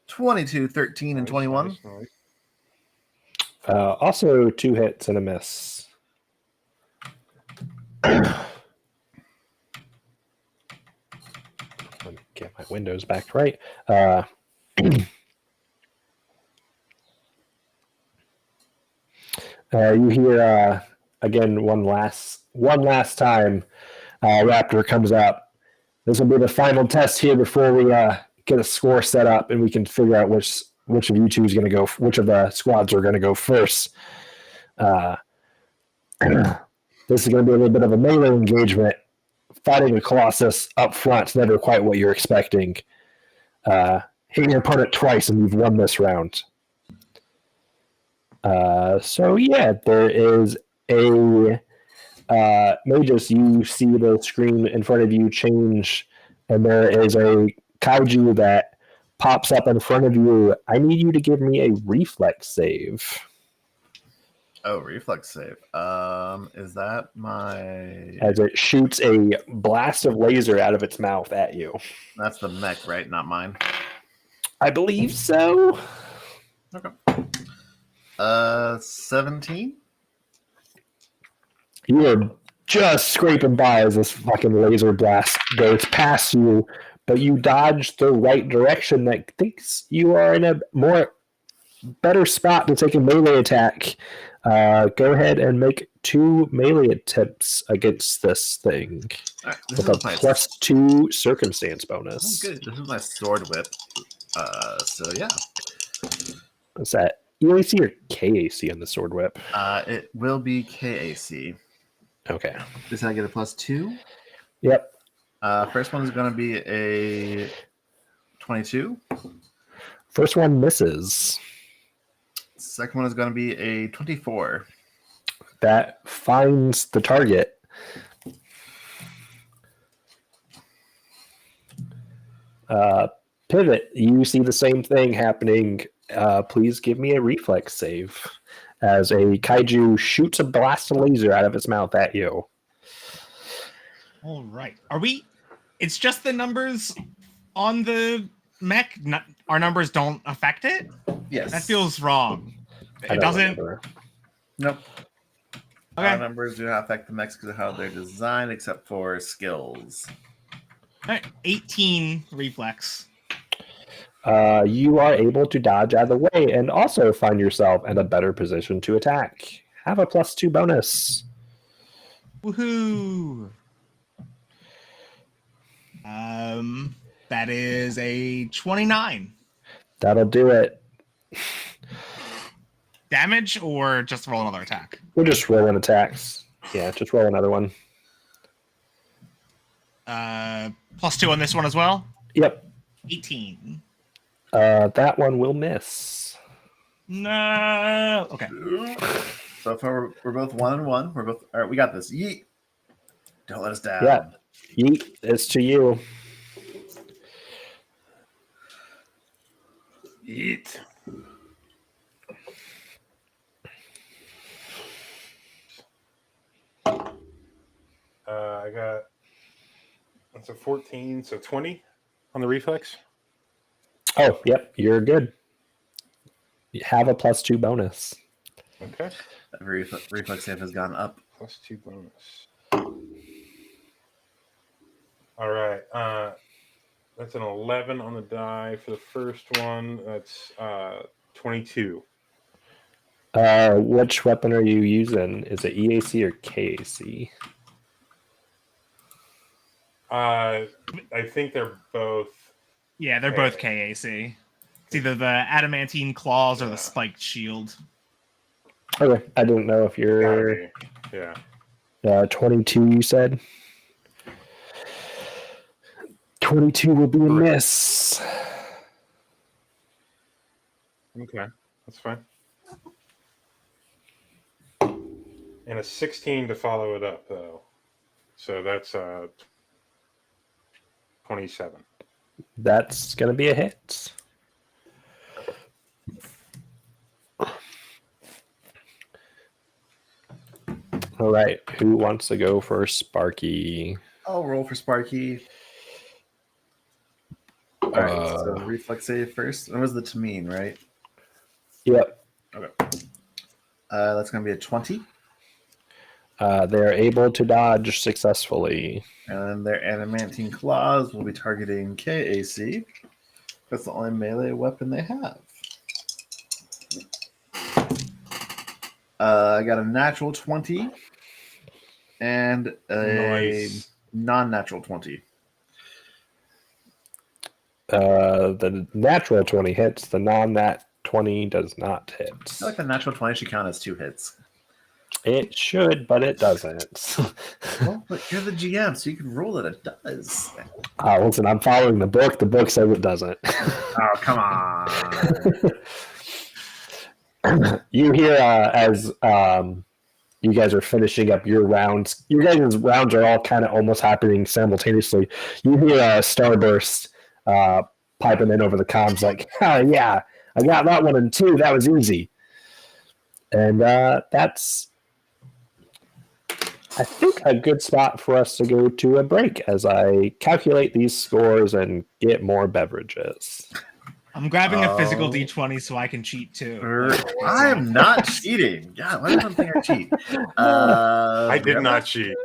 22, 13, and 21. Nice. Also 2 hits and a miss. Let me get my windows back right. You hear again one last time. Raptor comes up. This will be the final test here before we get a score set up, and we can figure out which of you two is going to go. Which of the squads are going to go first. This is going to be a little bit of a melee engagement. Fighting a Colossus up front's never quite what you're expecting. Hitting your opponent twice, and you've won this round. So yeah, there is a Magus. You see the screen in front of you change, and there is a kaiju that pops up in front of you. I need you to give me a reflex save. Oh, reflex save. Is that my? As it shoots a blast of laser out of its mouth at you. That's the mech, right? Not mine. I believe so. Okay. 17. You are just scraping by as this fucking laser blast goes past you, but you dodge the right direction that thinks you are in a better spot to take a melee attack. Go ahead and make 2 melee attempts against this thing Right, with a +2 circumstance Oh, bonus. good. This is my sword whip. So yeah. What's that? EAC or KAC on the sword whip? It will be KAC. Okay. Does I get a +2? Yep. First one is going to be a 22. First one misses. Second one is going to be a 24. That finds the target. Pivot, you see the same thing happening. Please give me a reflex save as a kaiju shoots a blast of laser out of its mouth at you. All right. Are we? It's just the numbers on the mech. Our numbers don't affect it. Yes. That feels wrong. I It don't doesn't. remember. Nope. Okay. Our numbers do not affect the mechs because of how they're designed, except for skills. All right. 18 reflex. You are able to dodge out of the way and also find yourself in a better position to attack. Have a +2 bonus. Woohoo! That is a 29. That'll do it. Damage or just roll another attack? We're just rolling attacks. Yeah, just roll another one. +2 on this one as well? Yep. 18. That one will miss. No. Okay. So far, we're both 1 and 1. We're both all right. We got this. Yeet! Don't let us down. Yeah. Yeet, it's to you. Eat. I got that's a 14, so 20 on the reflex. Oh, yep, you're good. You have a +2 bonus. Okay. That reflex save has gone up. +2 bonus. All right. That's an 11 on the die for the first one. That's 22. Which weapon are you using? Is it EAC or KAC? I think they're both. Yeah, they're both KAC. It's either the adamantine claws or the spiked shield. Okay, I didn't know if you're... Yeah. 22, you said? 22 will be a miss. Okay, that's fine. And a 16 to follow it up, though. So that's 27. That's going to be a hit. All right, who wants to go for Sparky? I'll roll for Sparky. All right, so reflex save first. That was the Tamine, right? Yep. Okay. That's going to be a 20. They're able to dodge successfully. And their adamantine claws will be targeting KAC. That's the only melee weapon they have. I got a natural 20 and a non-natural 20. The natural 20 hits. The non-nat 20 does not hit. I feel like the natural 20 should count as 2 hits. It should, but it doesn't. Well, but you're the GM, so you can roll it. It does. Listen, I'm following the book. The book says it doesn't. Oh, come on. You hear as you guys are finishing up your rounds. Your guys' rounds are all kind of almost happening simultaneously. You hear Starburst piping in over the comms like, oh, yeah, I got that one in 2. That was easy. And that's, I think, a good spot for us to go to a break as I calculate these scores and get more beverages. I'm grabbing a physical D20 so I can cheat too. I am not cheating. God, why does one think I cheat? I did not cheat.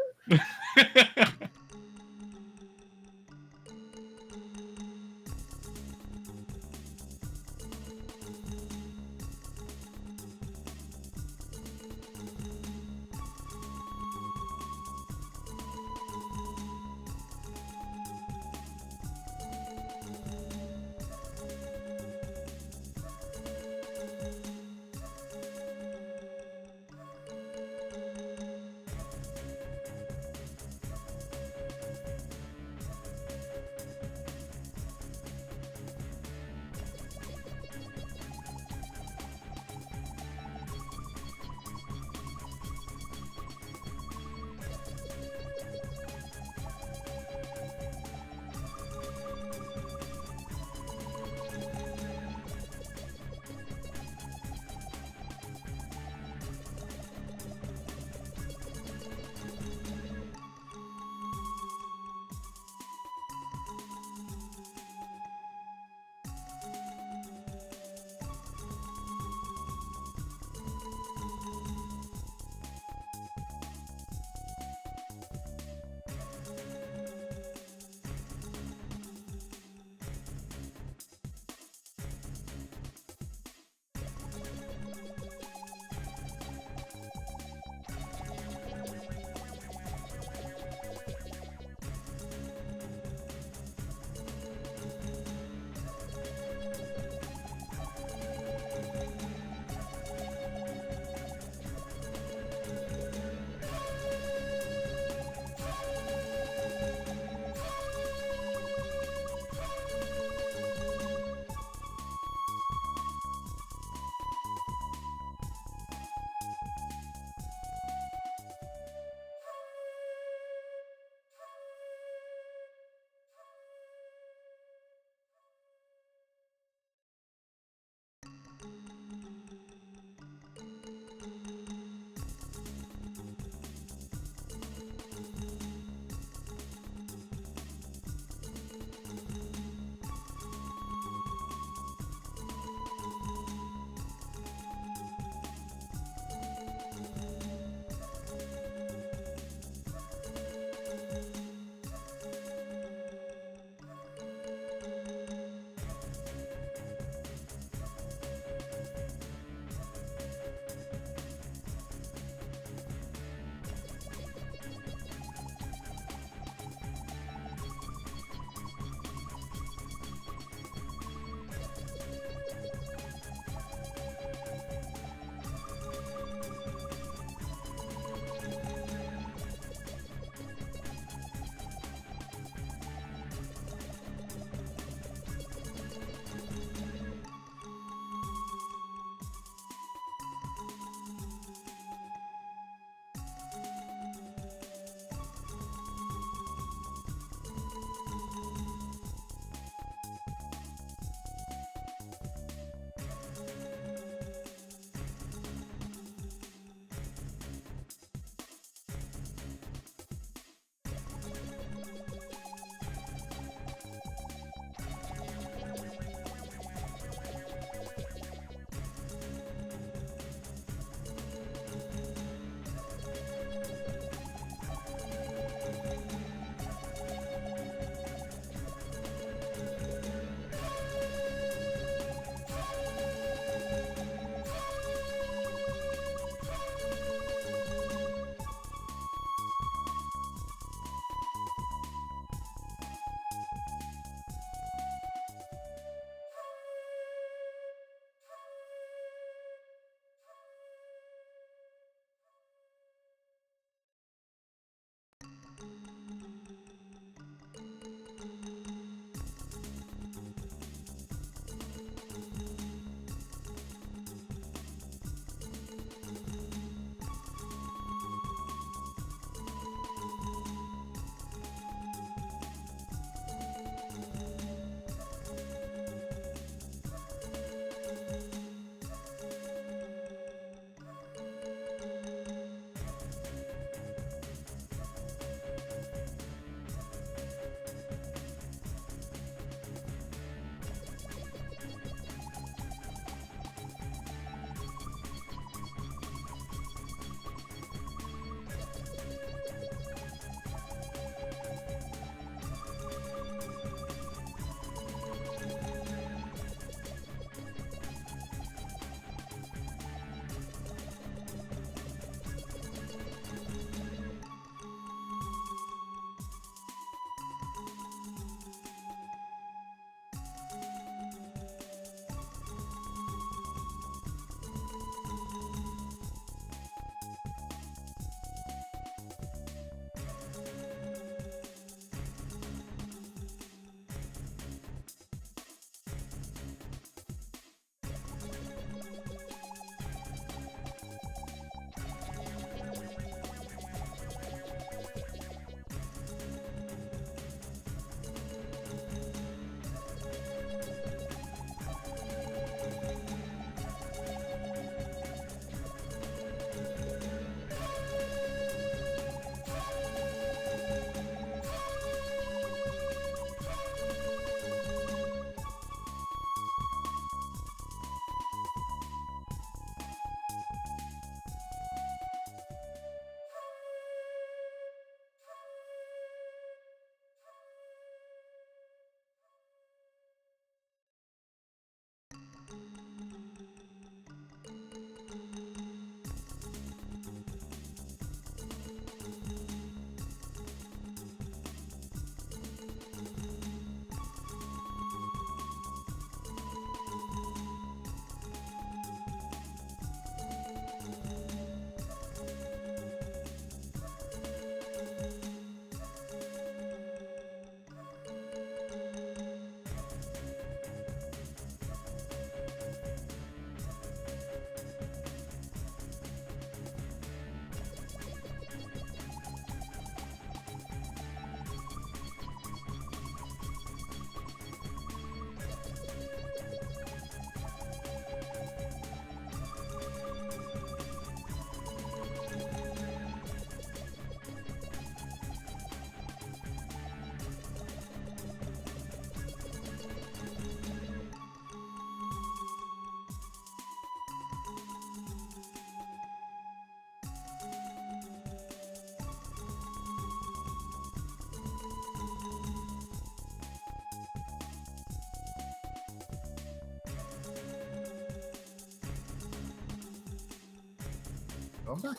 I'm back.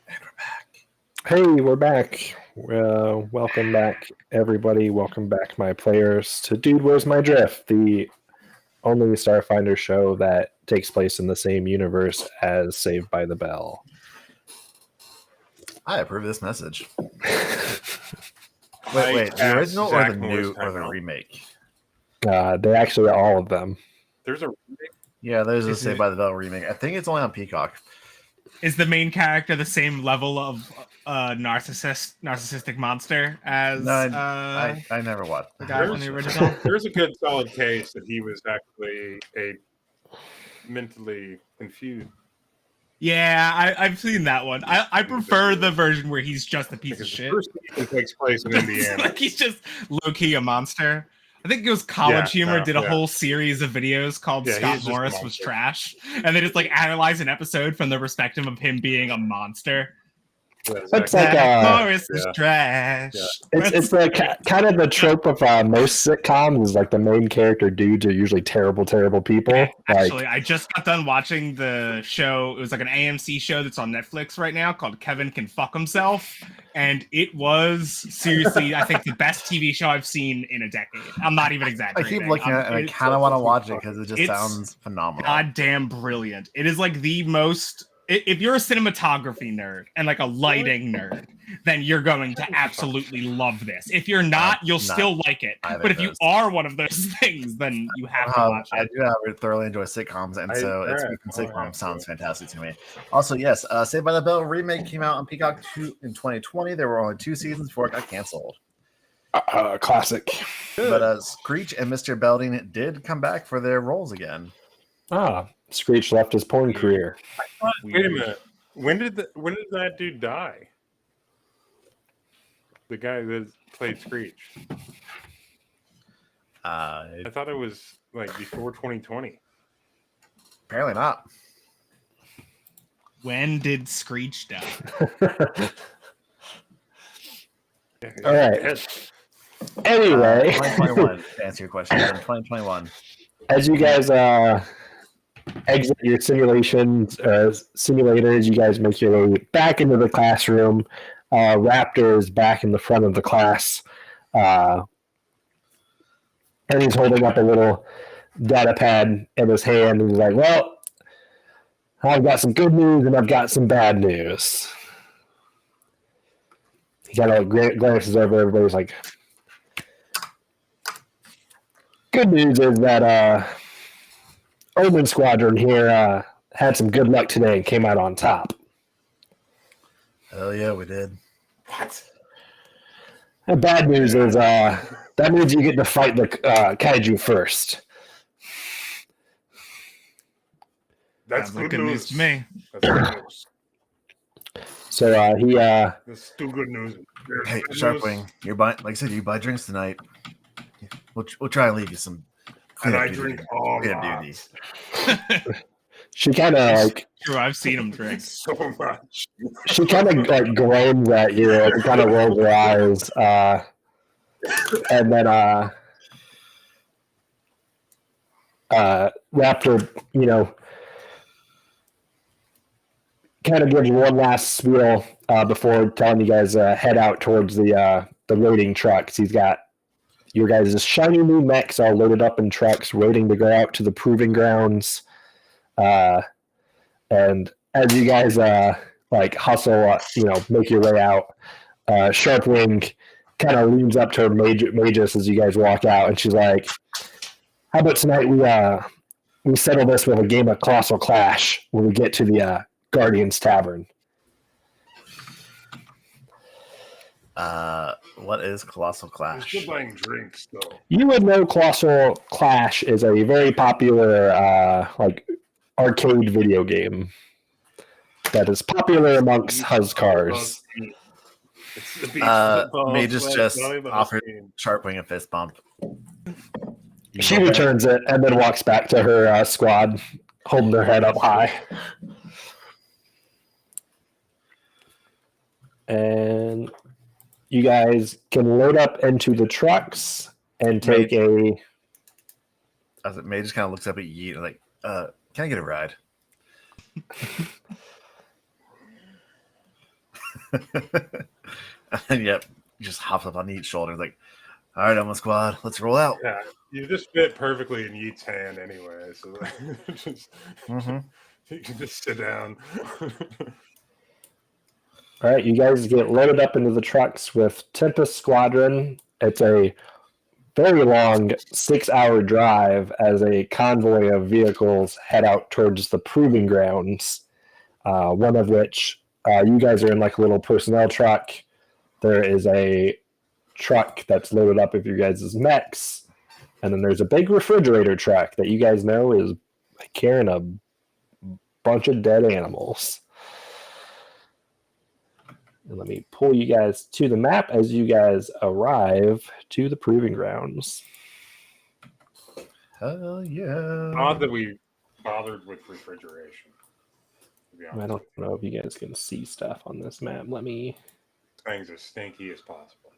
And we're back. Hey, we're back. Welcome back, everybody. Welcome back, my players, to Dude, Where's My Drift, the only Starfinder show that takes place in the same universe as Saved by the Bell. I approve this message. Wait, the original or the new or the remake? They actually are all of them. There's a remake? Yeah, there's a Saved by the Bell remake. I think it's only on Peacock. Is the main character the same level of narcissistic monster as No, I never watched the guy from the original? There's a good solid case that he was actually a mentally confused. Yeah, I've seen that one. I prefer the version where he's just a piece of shit. The first season takes place in Indiana. Like he's just low-key a monster. I think it was College Humor did a whole series of videos called Scott Morris Was Trash. And they just like analyze an episode from the perspective of him being a monster. It's like Morris is trash. Yeah. It's like kind of the trope of most sitcoms is like the main character dudes are usually terrible people. Actually, I just got done watching the show. It was like an AMC show that's on Netflix right now called Kevin Can Fuck Himself. And it was seriously, I think, the best TV show I've seen in a decade. I'm not even exaggerating. I keep looking at it and I kind of want to watch it because it just sounds phenomenal. Goddamn brilliant. It is like the most... If you're a cinematography nerd and like a lighting nerd, then you're going to absolutely love this. If you're not, you'll still like it. But if you are one of those things, then you have to watch it. I do thoroughly enjoy sitcoms, and so sitcom sounds fantastic to me. Also, yes, Saved by the Bell remake came out on Peacock in 2020. There were only 2 seasons before it got canceled. Classic. But Screech and Mr. Belding did come back for their roles again. Screech left his porn career. Wait a minute. When did that dude die? The guy that played Screech. I thought it was like before 2020. Apparently not. When did Screech die? All right. Anyway, 2021. To answer your question, 2021. As you guys exit your simulators, you guys make your way back into the classroom. Raptor is back in the front of the class, and he's holding up a little data pad in his hand, and he's like, well, I've got some good news and I've got some bad news. He kind of glances over everybody's like, good news is that Omen Squadron here had some good luck today and came out on top. Hell yeah, we did. What? The bad news is that means you get to fight the kaiju first. That's good news to me. That's good news. So That's still good news. Hey, Sharpwing, you're buying, like I said, you buy drinks tonight. We'll try and leave you some. And I drink all duty. She kind of like. True, I've seen him drink so much. She kind of like groans at you and kind of rolls her eyes, and then Raptor, kind of gives one last spiel before telling you guys head out towards the loading trucks. He's got your guys' shiny new mechs all loaded up in trucks, waiting to go out to the proving grounds. And as you guys hustle, make your way out, Sharpwing kind of leans up to her Magus as you guys walk out, and she's like, "How about tonight we settle this with a game of Colossal Clash when we get to the Guardians Tavern?" What is Colossal Clash? We're still buying drinks, though. You would know Colossal Clash is a very popular arcade video game that is popular amongst Huskars. Magus just offered Sharpwing a fist bump. She returns it and then walks back to her squad, holding their head up high. And you guys can load up into the trucks and take May just kind of looks up at Yeet like, can Can I get a ride? And yep, just hops up on each shoulder, like, all right, I'm a squad. Let's roll out. Yeah, you just fit perfectly in Yeet's hand anyway, so just, you can just sit down. All right, you guys get loaded up into the trucks with Tempest Squadron. It's a very long 6-hour drive as a convoy of vehicles head out towards the proving grounds, one of which you guys are in like a little personnel truck. There is a truck that's loaded up with your guys' mechs, and then there's a big refrigerator truck that you guys know is carrying a bunch of dead animals. And let me pull you guys to the map as you guys arrive to the proving grounds. Hell yeah. Odd that we bothered with refrigeration. I don't know if you guys can see stuff on this map. Let me... Things as stinky as possible.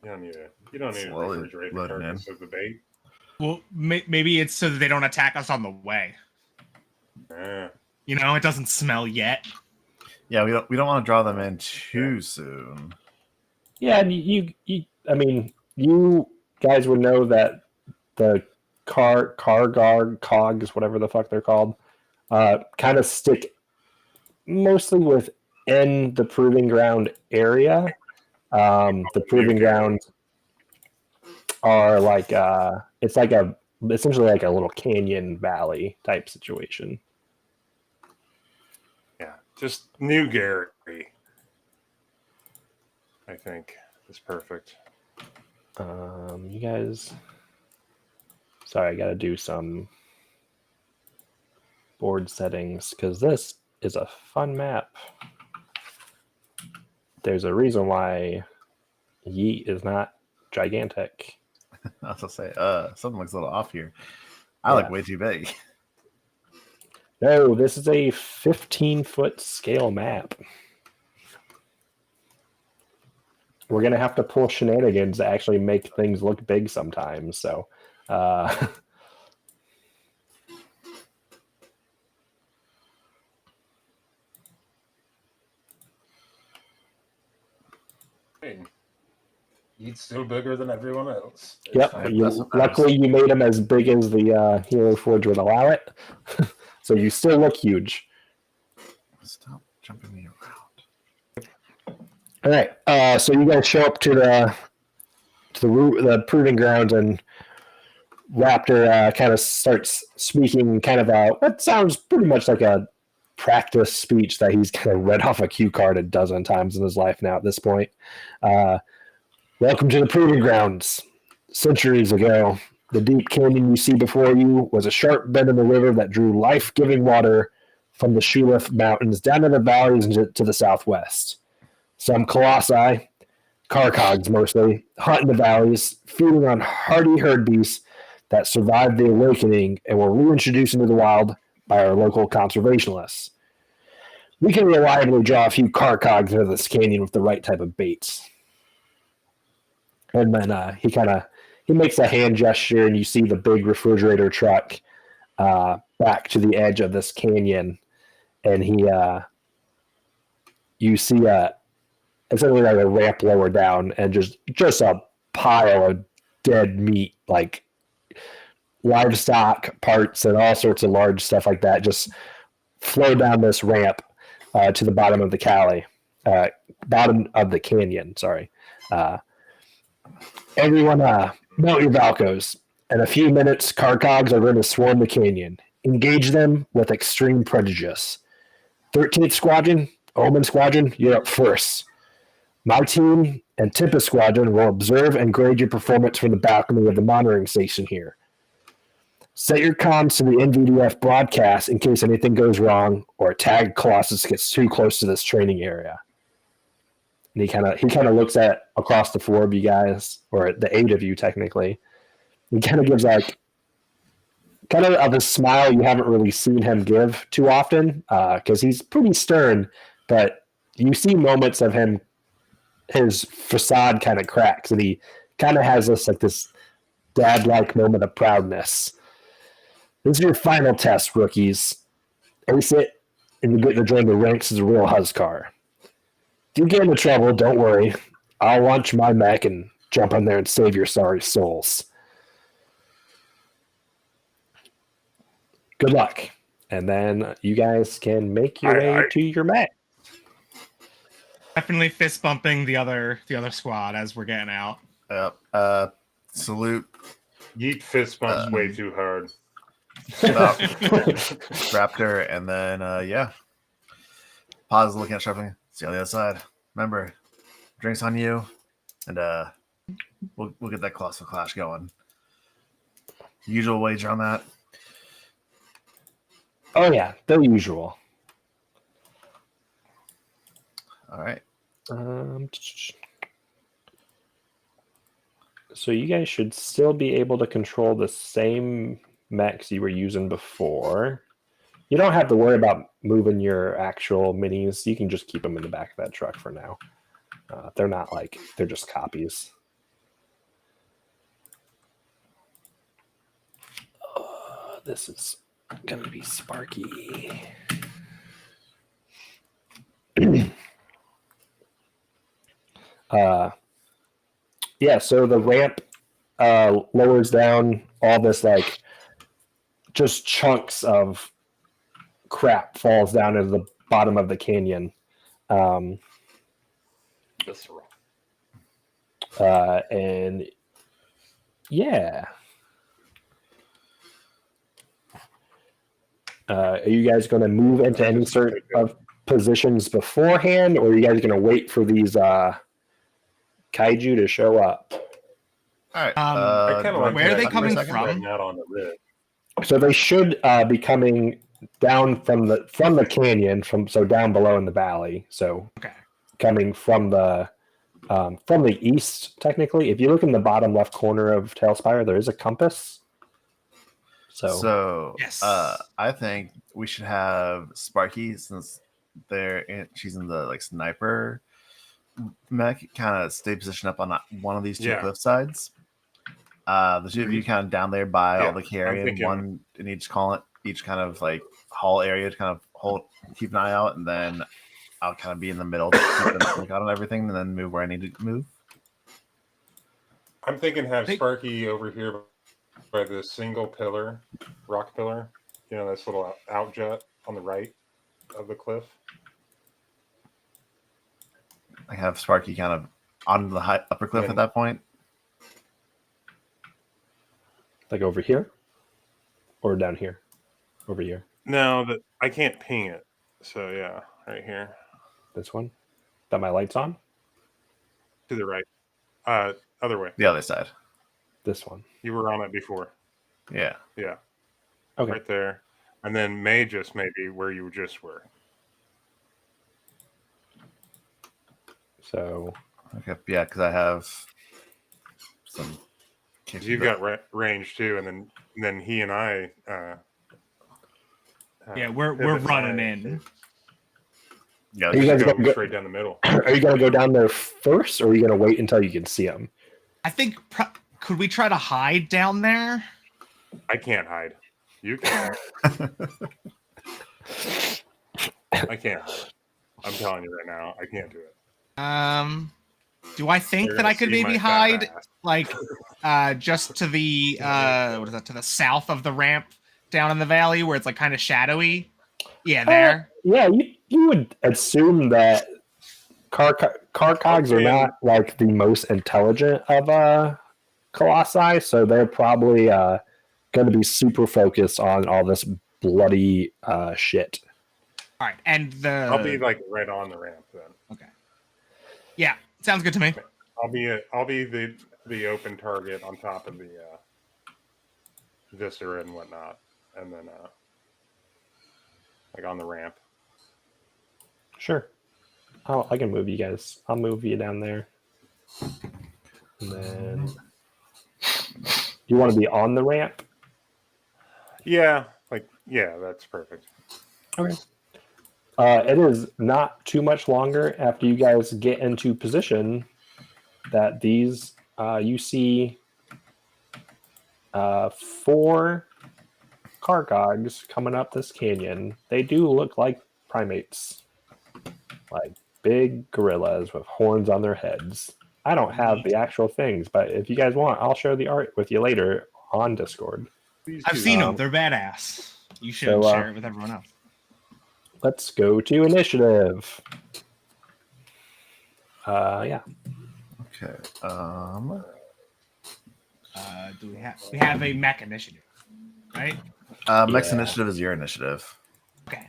You don't need to refrigerate the carcass of the bait. Well, maybe it's so that they don't attack us on the way. You know, it doesn't smell yet. Yeah, we don't want to draw them in too soon. Yeah, and you I mean, you guys would know that the cogs, whatever the fuck they're called, kind of stick mostly within the proving ground area. The proving grounds are like it's like essentially like a little canyon valley type situation. Yeah, just New Gary, I think, is perfect. You guys, sorry, I gotta do some board settings because this is a fun map. There's a reason why Yeet is not gigantic. I was gonna say, something looks a little off here. I look way too big. No, this is a 15-foot scale map. We're going to have to pull shenanigans to actually make things look big sometimes. So, He's still bigger than everyone else. Yep. Luckily, you made him as big as the Hero Forge would allow it. So you still look huge. Stop jumping me around. All right. So you guys show up to the proving grounds, and Raptor kind of starts speaking kind of what sounds pretty much like a practice speech that he's kind of read off a cue card a dozen times in his life now at this point. Welcome to the proving grounds. Centuries ago, the deep canyon you see before you was a sharp bend in the river that drew life-giving water from the Shulif Mountains down to the valleys to the southwest. Some colossi, carcogs mostly, hunt in the valleys, feeding on hardy herd beasts that survived the awakening and were reintroduced into the wild by our local conservationists. We can reliably draw a few carcogs into this canyon with the right type of baits. And then he makes a hand gesture, and you see the big refrigerator truck back to the edge of this canyon, and you see essentially like a ramp lower down, and just a pile of dead meat, like livestock parts and all sorts of large stuff like that, just flow down this ramp to the bottom of the bottom of the canyon. Sorry. Everyone, mount your Valkos. In a few minutes, carcogs are going to swarm the canyon. Engage them with extreme prejudice. 13th Squadron, Omen Squadron, you're up first. My team and Tempest Squadron will observe and grade your performance from the balcony of the monitoring station here. Set your comms to the NVDF broadcast in case anything goes wrong or a tag Colossus gets too close to this training area. And he kind of looks at across the four of you guys, or the 8 of you technically. He kind of gives like kind of a smile you haven't really seen him give too often, because he's pretty stern, but you see moments of him, his facade kind of cracks, and he kind of has this dad-like moment of proudness. This is your final test, rookies. Ace it, and you get to join the ranks as a real Huskar. If you get into trouble, don't worry. I'll launch my mech and jump on there and save your sorry souls. Good luck. And then you guys can make your way to your mech. Definitely fist bumping the other squad as we're getting out. Yep. Salute. Yeet fist bumps way too hard. Stop. Raptor, and then yeah. Pause looking at shopping. See you on the other side. Remember, drinks on you, and we'll get that colossal clash going. Usual wager on that. Oh yeah, the usual. All right. So you guys should still be able to control the same mechs you were using before. You don't have to worry about moving your actual minis. You can just keep them in the back of that truck for now. They're not they're just copies. This is gonna be Sparky. Yeah, so the ramp lowers down. All this just chunks of crap falls down into the bottom of the canyon. And yeah. Are you guys going to move into any sort of positions beforehand, or are you guys going to wait for these kaiju to show up? All right. I kinda like where are they that. coming I'm from? not on the ridge. So they should be coming down from the canyon, so down below in the valley. So Okay. coming from the east, technically. If you look in the bottom left corner of Tailspire, there is a compass. So Yes. I think we should have Sparky, since she's in the sniper mech, kind of stay positioned up on one of these two cliff sides. The two of you kind of down there by all the carrion, one in each kind of hall area to kind of keep an eye out, and then I'll kind of be in the middle to keep a lookout on everything, and then move where I need to move. I'm thinking have Sparky over here by the single pillar, rock pillar. You know, this little out jut on the right of the cliff. I have Sparky kind of on the upper cliff at that point. Like over here? Or down here? Over here. No, I can't ping it. So yeah, right here. This one? That my light's on? To the right. Other way. The other side. This one. You were on it before. Yeah. Yeah. Okay. Right there. And then maybe where you just were. So. Okay. Yeah, because I have some. You've got range too, and then he and I. We're running in. Yeah, Are you guys go straight down the middle. Are you going to go down there first, or are you going to wait until you can see them? I think. Could we try to hide down there? I can't hide. You can. I can't hide. I'm telling you right now, I can't do it. Do I think that I could maybe hide just to the to the south of the ramp down in the valley where it's kind of shadowy? Yeah, there. Yeah, you would assume that car cogs are not the most intelligent of colossi, so they're probably going to be super focused on all this bloody shit. All right, and I'll be right on the ramp then. Okay. Yeah, sounds good to me. I'll be the open target on top of the viscera and whatnot, and then on the ramp. Sure. I can move you guys. I'll move you down there. And then you want to be on the ramp? Yeah, that's perfect. Okay. It is not too much longer after you guys get into position that these you see 4 Kargogs coming up this canyon. They do look like primates, like big gorillas with horns on their heads. I don't have the actual things, but if you guys want, I'll share the art with you later on Discord. I've seen them. They're badass. You should share it with everyone else. Let's go to initiative. Yeah. Okay. Do we have a mech initiative, right? Mech's initiative is your initiative. Okay.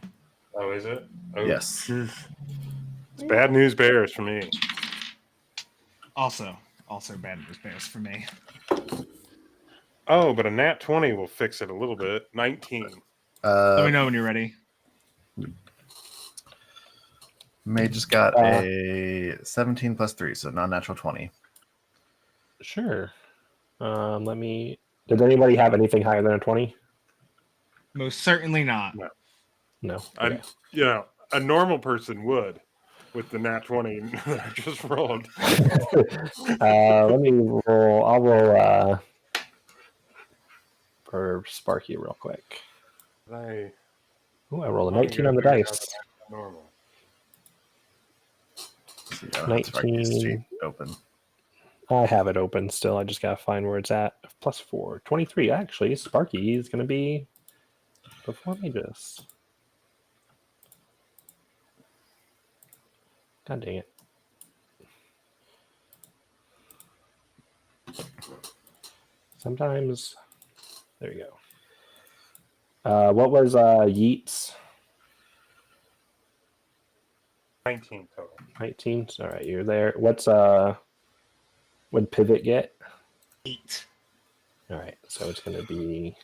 Oh, is it? Oh, Yes. It's bad news bears for me. Also bad news bears for me. Oh, but a nat 20 will fix it a little bit. 19. Let me know when you're ready. May just got a 17 plus 3, so non-natural 20. Sure. Did anybody have anything higher than a 20? Most certainly not. No. Okay. A normal person would with the nat 20 that I just rolled. Let me roll. I'll roll for Sparky real quick. I rolled a 19 on the dice. Normal. 19. Open. I have it open still. I just gotta find where it's at. Plus 4. 23. Actually, Sparky is gonna be before Magus. God dang it. Sometimes there you go. What was Yeats? 19 total. 19. All right, you're there. What's would Pivot get? 8. All right, so it's gonna be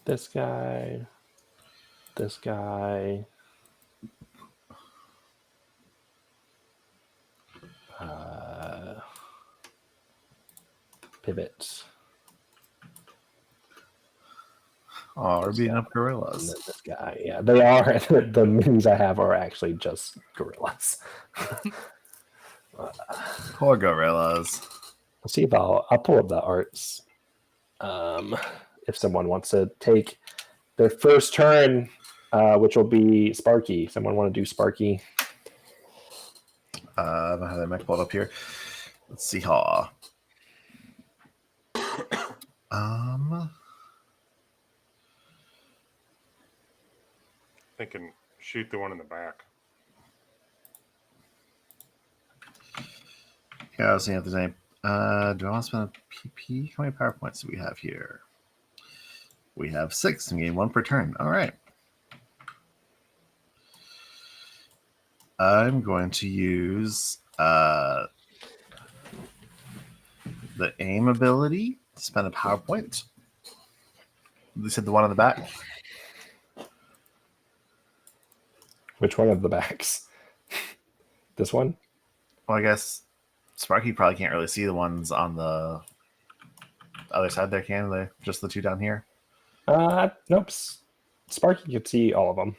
this guy, this guy, Pivots. Oh, we're beating up gorillas. This guy, yeah, they are. The minis I have are actually just gorillas. Poor gorillas. Let's see if I'll pull up the arts. If someone wants to take their first turn, which will be Sparky. Someone want to do Sparky? I don't have that mech pulled up here. Let's see how. I can shoot the one in the back. Yeah, I was seeing if there's any. Do I want to spend a PP? How many power points do we have here? We have 6 and gain 1 per turn. All right. I'm going to use the aim ability to spend a power point. You said the one on the back? Which one of the backs? This one? Well, I guess Sparky probably can't really see the ones on the other side there, can they? Just the 2 down here? Nope. Sparky can see all of them.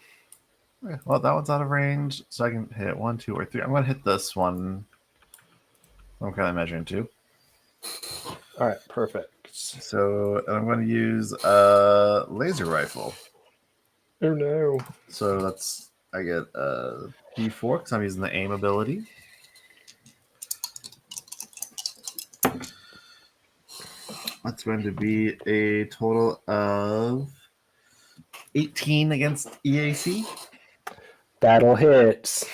Okay, well, that one's out of range, so I can hit 1, 2, or 3. I'm going to hit this one. I'm kind of measuring 2. All right, perfect. So I'm going to use a laser rifle. Oh no! So I get a D4 because I'm using the aim ability. That's going to be a total of 18 against EAC. Battle hits.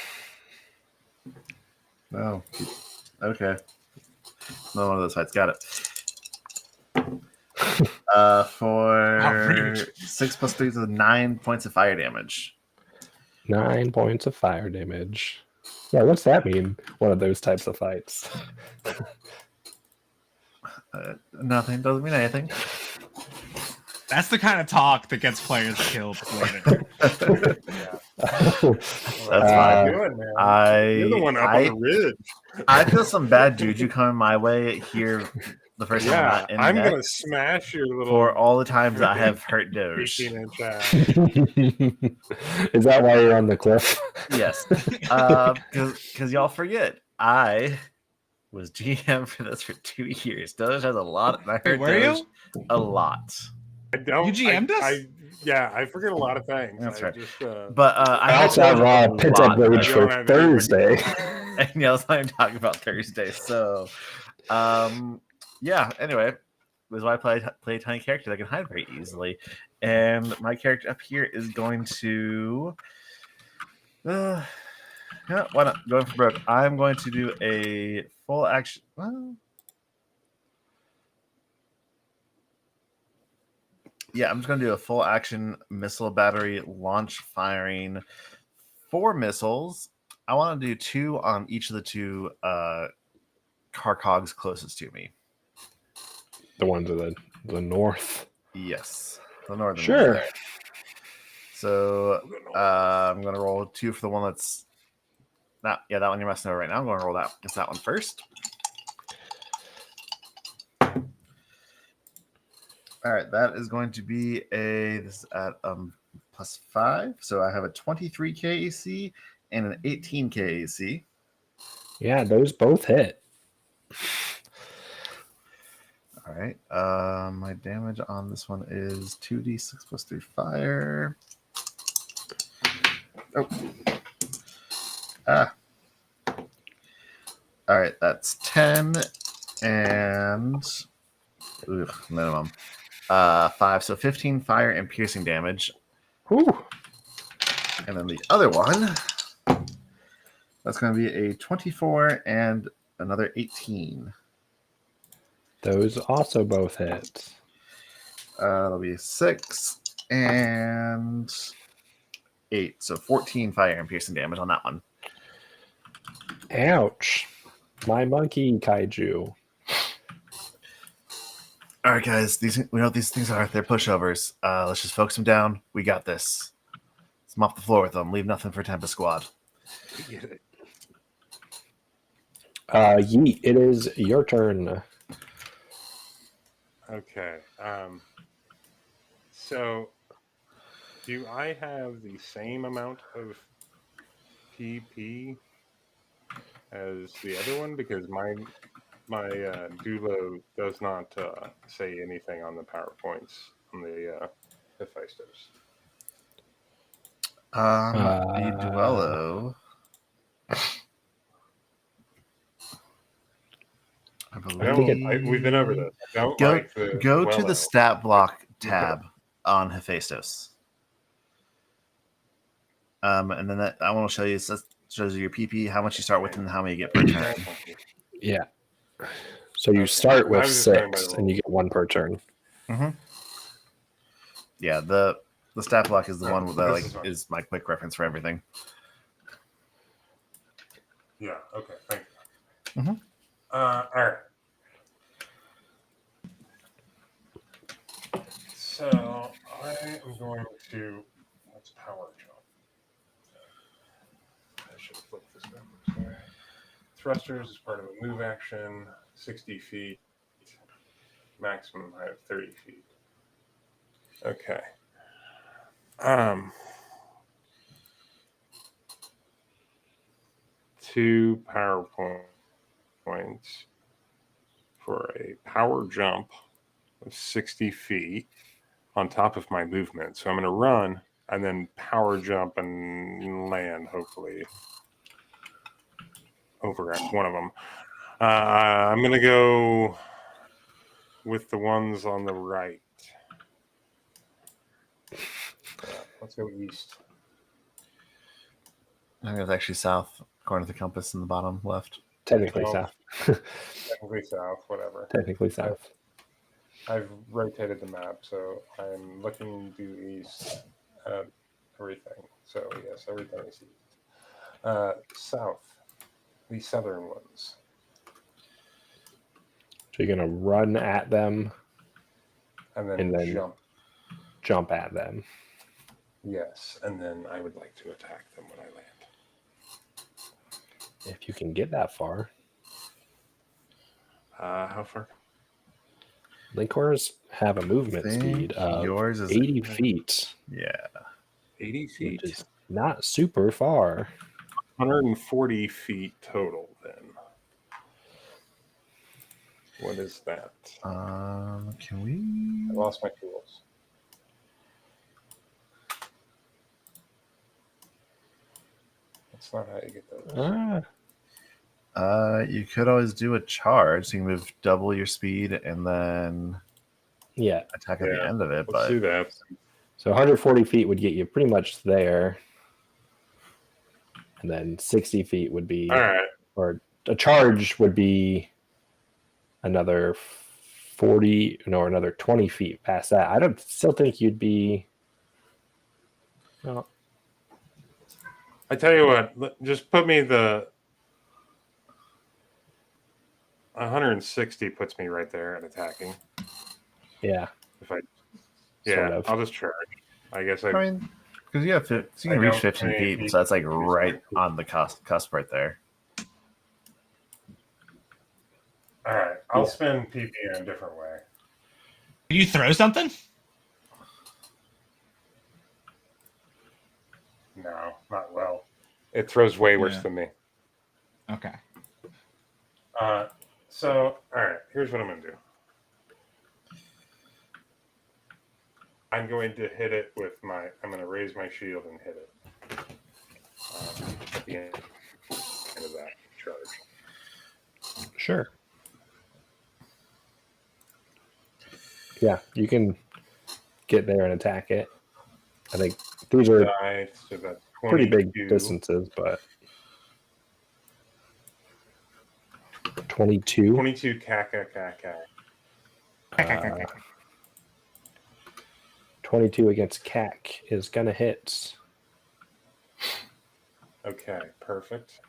Oh, okay. No one of those fights. Got it. For 6 plus 3 is 9 points of fire damage. 9 points of fire damage. Yeah, what's that mean? One of those types of fights. Nothing. Doesn't mean anything. That's the kind of talk that gets players killed later. That's fine. Doing, man. You're the one up on the ridge. I feel some bad juju coming my way here the first time I'm going to smash your little... For all the times I have hurt Doge. 18-inch ass. Is that why you're on the cliff? Yes. Because y'all forget, I was GM for this for 2 years. Doge has a lot. I heard were Doge you? a lot. I don't. You GM'd us? Yeah, I forget a lot of things. That's right. Just, But I heard also have Doge a pent up lot. rage for don't have any Thursday. And yeah, that's why I'm talking about Thursday. So, yeah. Anyway, this is why I play a tiny character that can hide very easily, and my character up here is going to. Yeah, why not? Going for broke. I'm going to do a full action. Well, yeah, I'm just going to do a full action missile battery launch firing 4 missiles. I want to do 2 on each of the 2 car cogs closest to me. The ones in the north. Yes, the northern Sure. one. So I'm going to roll 2 for the one that's not. Yeah, that one you're messing over right now. I'm going to roll that. It's that one first. All right, that is going to be this is at +5. So I have a 23 KAC and an 18 KAC. Yeah, those both hit. All right. My damage on this one is 2d6 plus 3 fire. Oh. All right, that's 10 and minimum 5, so 15 fire and piercing damage. Whew. And then the other one, that's going to be a 24 and another 18. Those also both hit. That'll be 6 and 8, so 14 fire and piercing damage on that one. Ouch. My monkey kaiju. All right, guys. We know what these things are. They're pushovers. Let's just focus them down. We got this. Let's mop the floor with them. Leave nothing for Tempest Squad. Yeet, it is your turn. Okay. So, do I have the same amount of PP as the other one? Because my Dulo does not say anything on the PowerPoints on the Hephaestus. The Duello. I believe We've been over this. I don't go like the go to Duello. the stat block tab on Hephaestus. And then that one will show you. Shows you your PP, how much you start with, and how many you get per turn. Yeah. So you start with 6, and you get 1 per turn. Mm-hmm. Yeah, the stat block is the one that is my quick reference for everything. Yeah. Okay. Thank you. Mm-hmm. All right. So I am going to let's power jump. I should flip this backwards. Sorry. Thrusters is part of a move action, 60 feet, maximum height of 30 feet. Okay. 2 points for a power jump of 60 feet on top of my movement. So I'm going to run and then power jump and land, hopefully, over at one of them. I'm going to go with the ones on the right. Let's go east. I think it's actually south, according to the compass in the bottom left. Technically south. Technically south, whatever. Technically south. I've rotated the map, so I'm looking due east at everything. So yes, everything is east. South, the southern ones. So you're gonna run at them, and then jump at them. Yes, and then I would like to attack them when I land. If you can get that far. How far? Linkors have a movement speed of yours is 80 feet. Yeah. 80 feet? Which is not super far. 140 feet total, then. What is that? Can we? I lost my tools. That's not how you get those. You could always do a charge. So you can move double your speed and then attack at the end of it. Let's do that. So 140 feet would get you pretty much there. And then 60 feet would be, all right. Or a charge would be another 40, no, another 20 feet past that. I don't still think you'd be. No. I tell you what, just put me the 160 puts me right there at attacking. Yeah. If I, Sort of. I'll just charge. I guess I mean, because you can reach 15 feet, so that's like right on the cusp right there. All right, I'll spend PP in a different way. Can you throw something? No, not well. It throws way worse than me. Okay. So, all right, here's what I'm going to do. I'm going to hit it with I'm going to raise my shield and hit it. At the end of that charge. Sure. Yeah, you can get there and attack it. I think these are So that's pretty big distances, but 22. 22 caca. 22 against CAC is gonna hit. Okay, perfect.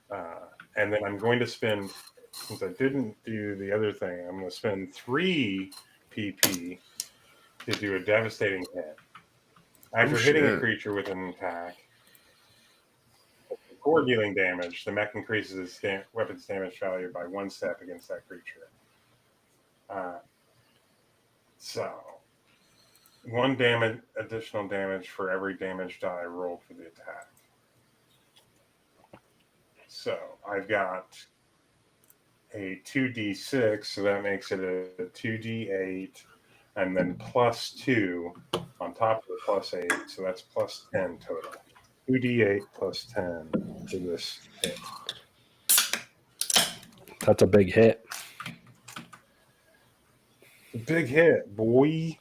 And then I'm going to spend, since I didn't do the other thing, I'm going to spend 3 PP to do a devastating hit. After hitting a creature with an attack, before dealing damage, the mech increases its weapon's damage value by 1 step against that creature. So, 1 additional damage for every damage die rolled for the attack. So I've got a 2d6, so that makes it a 2d8, and then +2 on top of the +8, so that's +10 total. 2d8 +10 to this hit. That's a big hit. Big hit, boy.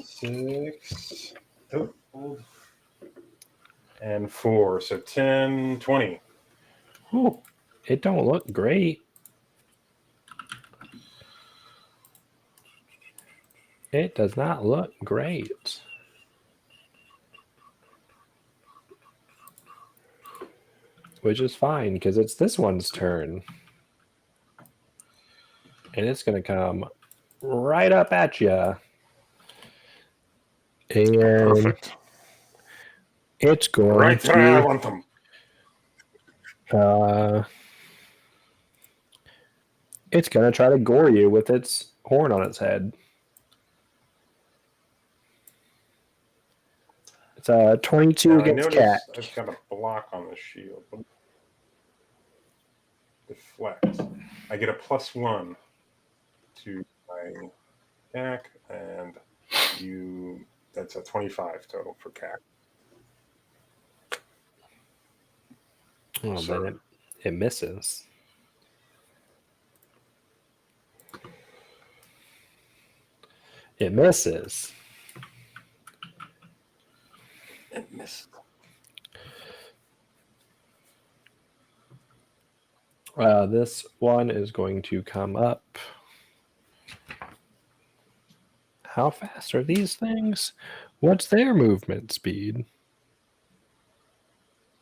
6 and 4, so 10, 20. Ooh, it don't look great. It does not look great. Which is fine, because it's this one's turn. And it's going to come right up at you. And Perfect. it's going Right to... where I want them. It's going to try to gore you with its horn on its head. It's a 22 against CAC. I've got a block on the shield. Deflect. I get a +1 to my CAC, and that's a 25 total for CAC. Oh, then it misses. It misses. It missed. This one is going to come up. How fast are these things? What's their movement speed?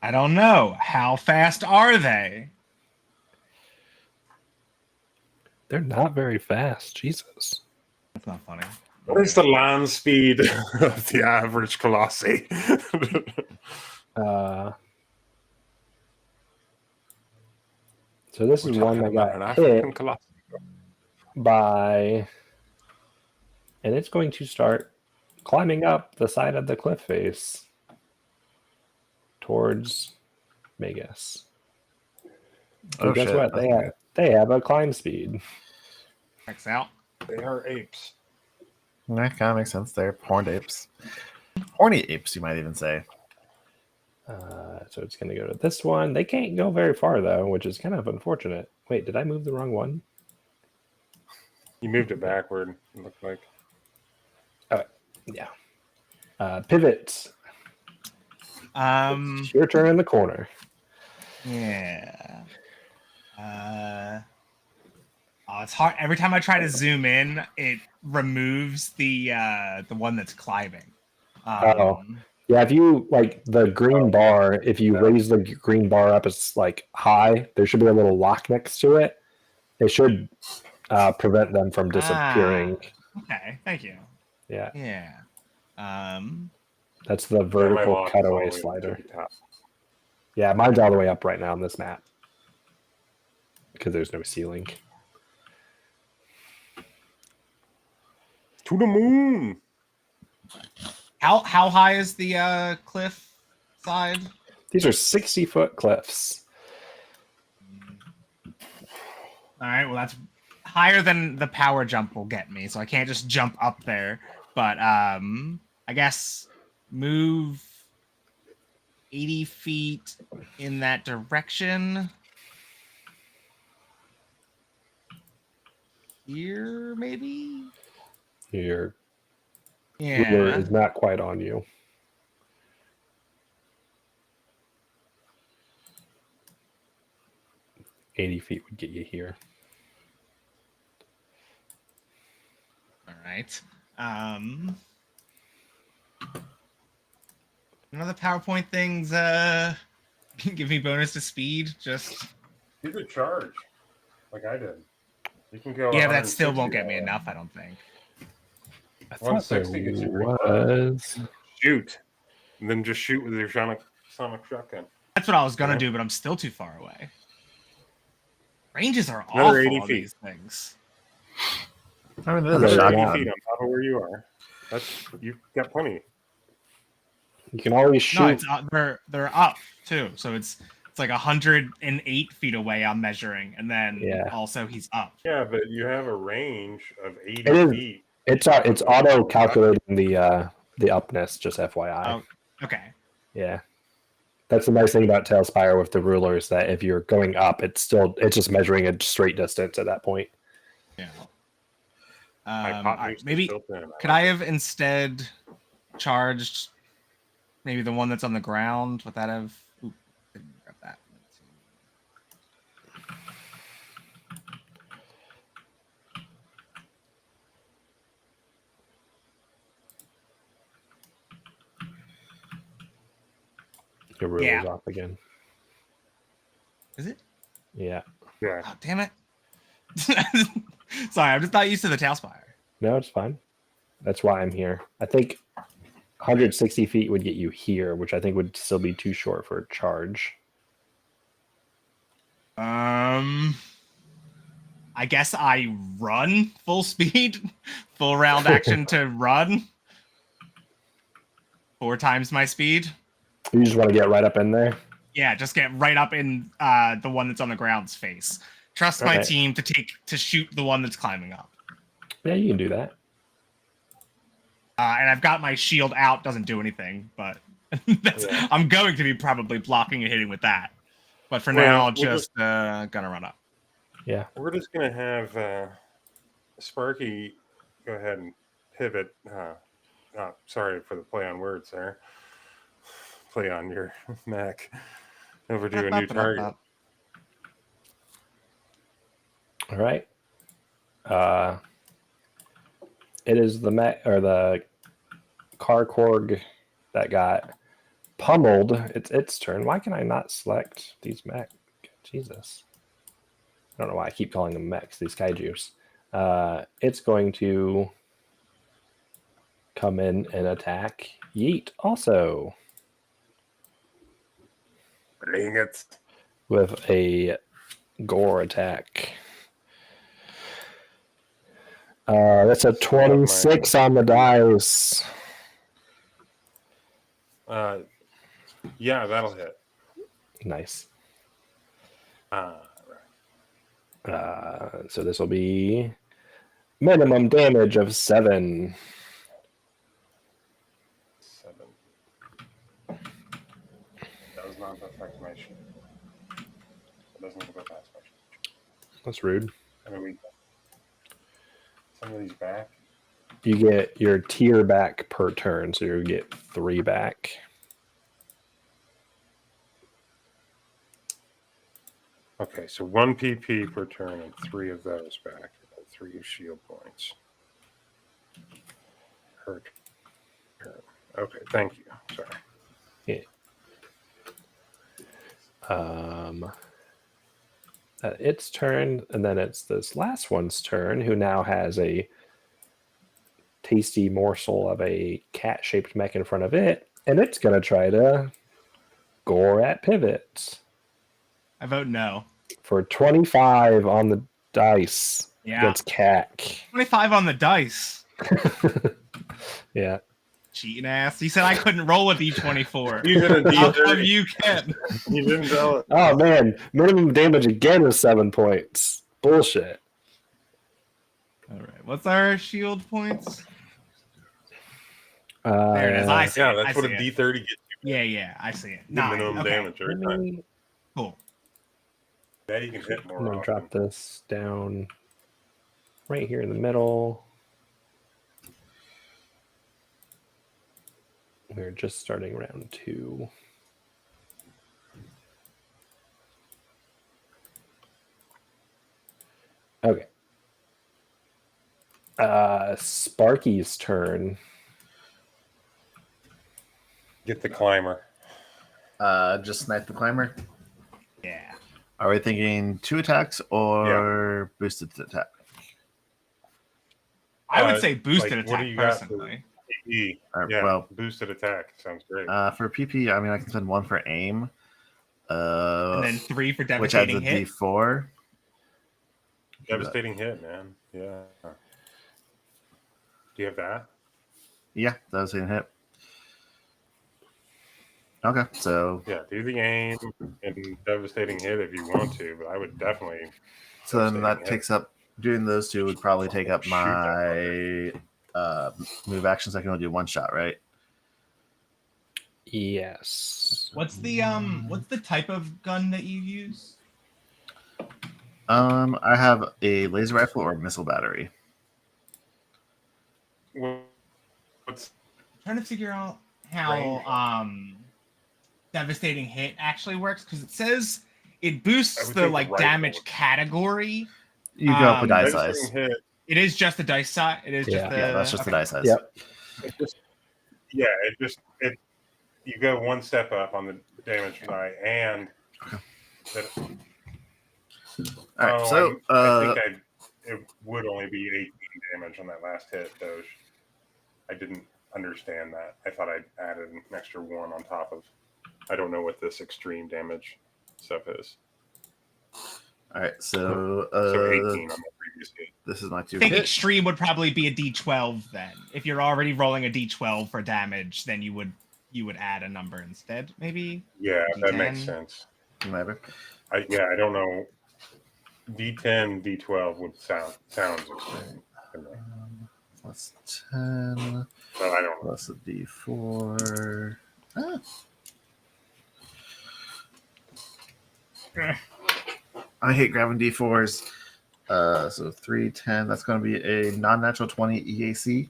I don't know. How fast are they? They're not very fast. Jesus. That's not funny. What is the land speed of the average Colossi? So this is one that got hit by, and it's going to start climbing up the side of the cliff face towards Megas. So guess what? They have a climb speed. Checks out. They are apes. That kind of makes sense. They're horned apes. Horny apes, you might even say. So it's going to go to this one. They can't go very far, though, which is kind of unfortunate. Wait, did I move the wrong one? You moved it backward, it looked like. Oh, yeah. Pivot. It's your turn in the corner. Yeah. Oh, it's hard. Every time I try to zoom in, it removes the one that's climbing. Yeah, if you like the green bar, if you raise the green bar up, it's like high. There should be a little lock next to it. It should prevent them from disappearing. Okay, thank you. Yeah. Yeah. That's the vertical cutaway slider. Yeah, mine's all the way up right now on this map because there's no ceiling. To the moon. How high is the cliff side? These are 60-foot cliffs. All right, well that's higher than the power jump will get me, so I can't just jump up there. But I guess move 80 feet in that direction. Here, maybe? Your Yeah. ruler is not quite on you. $80 feet would get you here. All right. None of the PowerPoint things give me bonus to speed. Just You could charge, like I did. You can go. yeah, but that still won't get me enough. I don't think. I thought there 160 gets you was. Shoot, and then just shoot with your sonic shotgun. That's what I was gonna do, but I'm still too far away. Ranges are Another awful 80 on feet. these things. I mean, there's a Another 80 shotgun. feet on top of where you are. You've got plenty. You can always shoot. No, it's they're up too. So it's like 108 feet away. I'm measuring, and then also he's up. Yeah, but you have a range of 80 feet. It's auto calculating the upness. Just FYI. Oh, okay. Yeah, that's the nice thing about Tailspire with the rulers, that if you're going up, it's just measuring a straight distance at that point. Yeah. Hypotenuse maybe is built in. could I have instead charged maybe the one that's on the ground? Would that have? Ooh, didn't grab that. Let's see. Your ruler's off again. Is it? Yeah. Yeah. Oh, damn it. Sorry, I'm just not used to the Tailspire. No, it's fine. That's why I'm here. I think 160 feet would get you here, which I think would still be too short for a charge. I guess I run full speed, full round action to run. 4 times my speed. You just want to get right up in there? Yeah, just get right up in the one that's on the ground's face. Trust my team to shoot the one that's climbing up. Yeah, you can do that. And I've got my shield out. Doesn't do anything, but I'm going to be probably blocking and hitting with that. But for now, I'll just gonna run up. Yeah. We're just going to have Sparky go ahead and pivot. Sorry for the play on words there. Play on your Mac. Over to a new target. All right. It is the Karkorg that got pummeled. It's its turn. Why can I not select these mech? Jesus. I don't know why I keep calling them mechs, these kaijus. It's going to come in and attack Yeet also. Dang it. With a gore attack. That's a 26 on the dice. Yeah, that'll hit. Nice. Right. So this will be minimum damage of 7. 7. Does not affect my shield. It doesn't go past my shield. That's rude. I mean, we some of these back. You get your tier back per turn, so you get 3 back. Okay, so 1 PP per turn and 3 of those back. 3 shield points. Per turn. Okay, thank you. Sorry. Yeah. Its turn, and then it's this last one's turn, who now has a tasty morsel of a cat-shaped mech in front of it, and it's going to try to gore at Pivot. I vote no. For 25 on the dice Yeah. against Cack. 25 on the dice. Yeah. Cheating ass. You said I couldn't roll with D24. You did a How come D30. you can? You didn't tell it. Oh, man. Minimum damage again is 7 points. Bullshit. All right. What's our shield points? There There it is. I see Yeah, it. that's I what a see it. D30 gets you. Yeah, I see it. The 9. minimum Okay. damage every time. Cool. Now you can hit more I'm going to often. drop this down right here in the middle. We're just starting round 2. Okay. Sparky's turn. Get the climber. Just snipe the climber. Yeah. Are we thinking 2 attacks or boosted attack? I would say boosted what do attack you got for personally. PP? All right, Yeah, well, boosted attack sounds great. for PP, I mean, I can spend 1 for aim. And then 3 for which adds devastating a hit. D4. Devastating hit, man. Yeah. Do you have that? Yeah, devastating hit. Okay, so Yeah, do the aim and devastating hit if you want to, but I would definitely. then that Devastating hit. takes up doing those 2 would probably take up Shoot my move actions. I can only do 1 shot, right? Yes. What's the type of gun that you use? I have a laser rifle or a missile battery. What's I'm trying to figure out how devastating hit actually works, because it says it boosts would the think the like rifle damage would- category. You go up a die devastating size. hit? It is just the dice size. It is just Yeah. the Yeah, that's just the okay. die size. Yep. It just, yeah, it. You go 1 step up on the damage die, and that, All right, so I think it would only be 18 damage on that last hit, Doge. I didn't understand that. I thought I'd added an extra 1 on top of. I don't know what this extreme damage stuff is. all right, so So 18 on the previous hit. this is my 2 I think hit. extreme would probably be a D12 then. If you're already rolling a D12 for damage, then you would add a number instead, maybe. Yeah, that makes D10. sense. Whatever. I don't know. D10, D12 would sounds extreme to me, Plus 10 but I don't know. plus a D4. I hate grabbing D4s. So 3, 10. That's going to be a non-natural 20 EAC.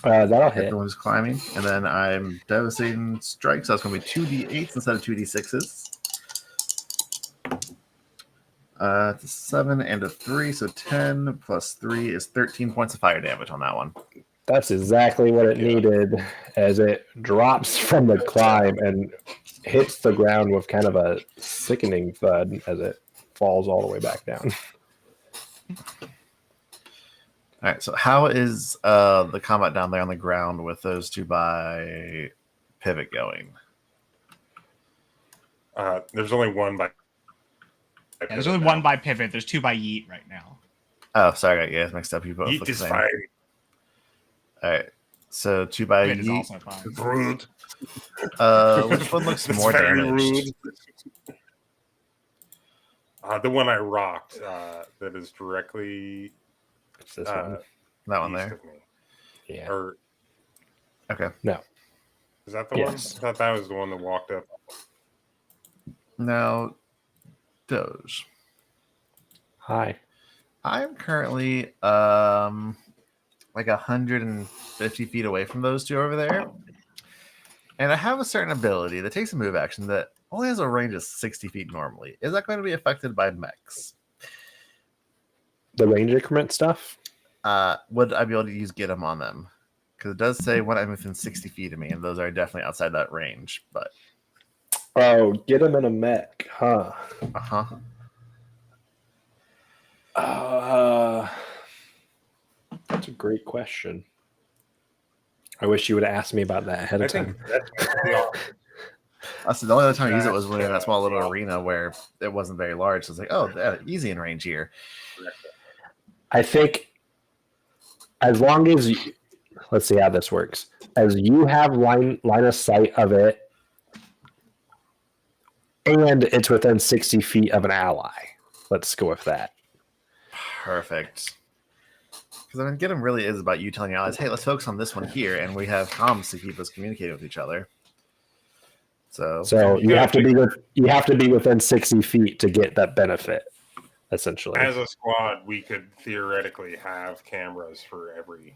That'll hit. Everyone's climbing. And then I'm devastating strike. So that's going to be 2d8s instead of 2d6s. It's a 7 and a 3. So 10 plus 3 is 13 points of fire damage on that one. That's exactly what it needed, as it drops from the climb and hits the ground with kind of a sickening thud as it falls all the way back down. All right, so how is the combat down there on the ground with those 2 by pivot going? There's only 1 by. Yeah, there's only 1 by pivot. There's 2 by yeet right now. Oh, sorry, I got you guys mixed up. You both Yeet look the is same. fine. All right, so 2 by Pivot is yeet. also fine. It's rude. Which one looks It's more very damaged? rude. The one I rocked that is directly It's this one. That one east there. of me. Yeah. Or Okay. No. is that the Yes. one? I thought that was the one that walked up. Now, Doge. Hi. I'm currently like 150 feet away from those two over there. And I have a certain ability that takes a move action that only has a range of 60 feet normally. Is that going to be affected by mechs? The range increment stuff? Would I be able to use get them on them? Because it does say when I'm within 60 feet of me, and those are definitely outside that range. But Oh, get him in a mech, huh? That's a great question. I wish you would have asked me about that ahead I of time. think that's the option. The only other time I used it was when in that small little arena where it wasn't very large. So it's like, oh, easy in range here. I think as long as you, let's see how this works. As you have line of sight of it, and it's within 60 feet of an ally. Let's go with that. Perfect. Because I mean, get them really is about you telling your allies, hey, let's focus on this one here, and we have comms to keep us communicating with each other. So you have to be within 60 feet to get that benefit, essentially. As a squad, we could theoretically have cameras for everything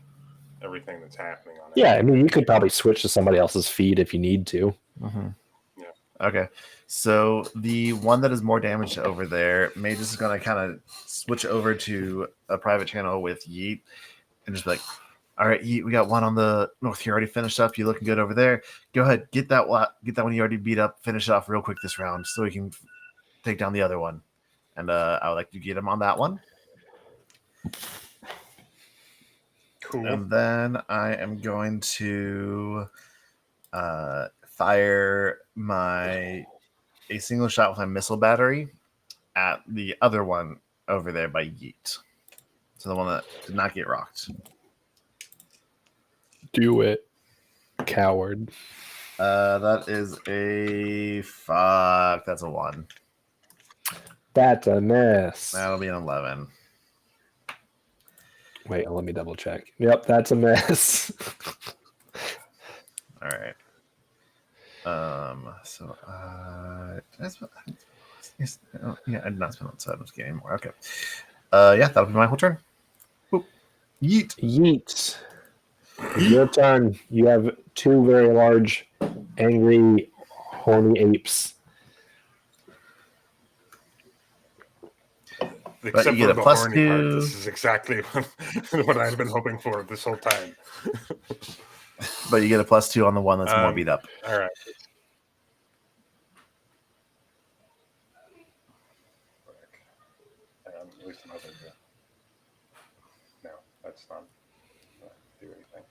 that's happening on it. Yeah, I mean, you could probably switch to somebody else's feed if you need to. Mm-hmm. Yeah. Okay. So the one that is more damaged over there, Mage is going to kind of switch over to a private channel with Yeet and just be like, all right, Yeet, we got one on the north. You already finished up. You're looking good over there. Go ahead, get that one you already beat up. Finish it off real quick this round so we can take down the other one. And I would like to get him on that one. Cool. And then I am going to fire a single shot with my missile battery at the other one over there by Yeet. So the one that did not get rocked. Do it, coward. That is a fuck. That's a 1. That's a miss. That'll be an 11. Wait, let me double check. Yep, that's a miss. All right. Yeah, I did not spend on Sadness game anymore. Okay. Yeah, that'll be my whole turn. Boop. Yeet. Yeet. Your turn. You have 2 very large, angry, horny apes. Except you get for a the +2. horny part, this is exactly what I've been hoping for this whole time. But you get a +2 on the one that's more beat up. All right. At least nothing. No, that's not do anything.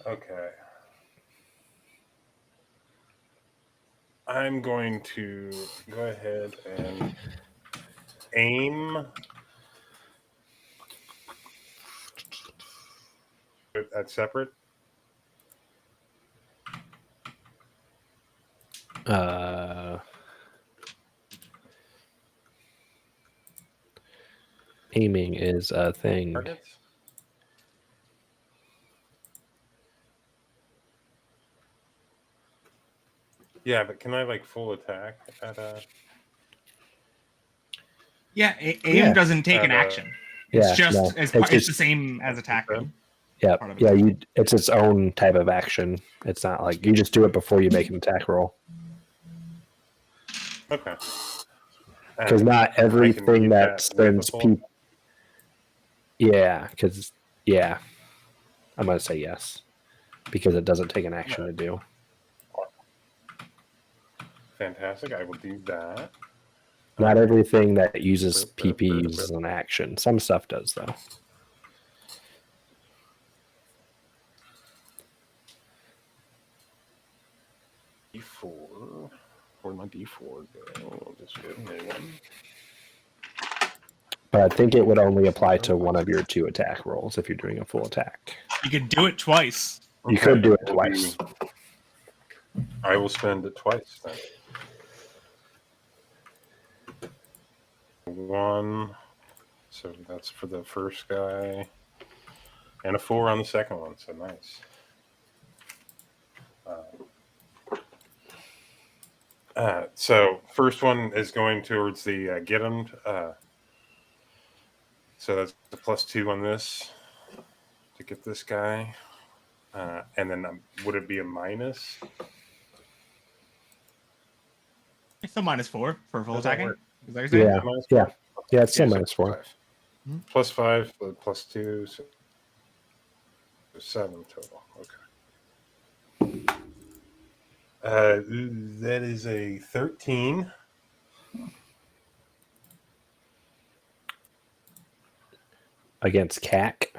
Okay. I'm going to go ahead and aim at separate. Aiming is a thing. Targets. Yeah, but can I like full attack at a? Yeah, aim doesn't take an action. It's it's the same as attacking. Yeah, it's its own type of action. It's not like you just do it before you make an attack roll. Okay. Because not everything that spends people. Yeah, because I'm gonna say yes, because it doesn't take an action to do. Fantastic. I will do that. Not everything that uses PP uses an action. Some stuff does, though. D4. Where'd my D4 go? I'll just get a new one. But I think it would only apply to one of your 2 attack rolls if you're doing a full attack. You could do it twice. You could do it twice. I will spend it twice then. 1, so that's for the first guy, and a 4 on the second one. So nice. So first one is going towards the get him. So that's the +2 on this to get this guy, and then would it be a minus? It's still -4 for full Does that attacking. work? Is that what you're saying? Yeah. Yeah, it's still Okay, -4. +5, +2, so 7 total. Okay. That is a 13. Against CAC.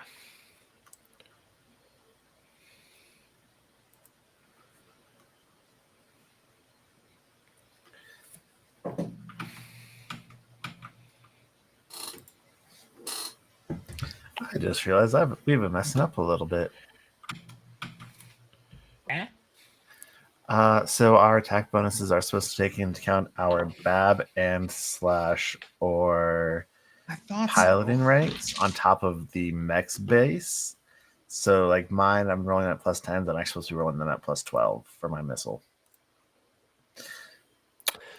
I just realized we've been messing up a little bit. Eh? So our attack bonuses are supposed to take into account our BAB and / or I thought piloting so. ranks on top of the mech's base. So like mine, I'm rolling at +10, and I'm supposed to be rolling them at +12 for my missile.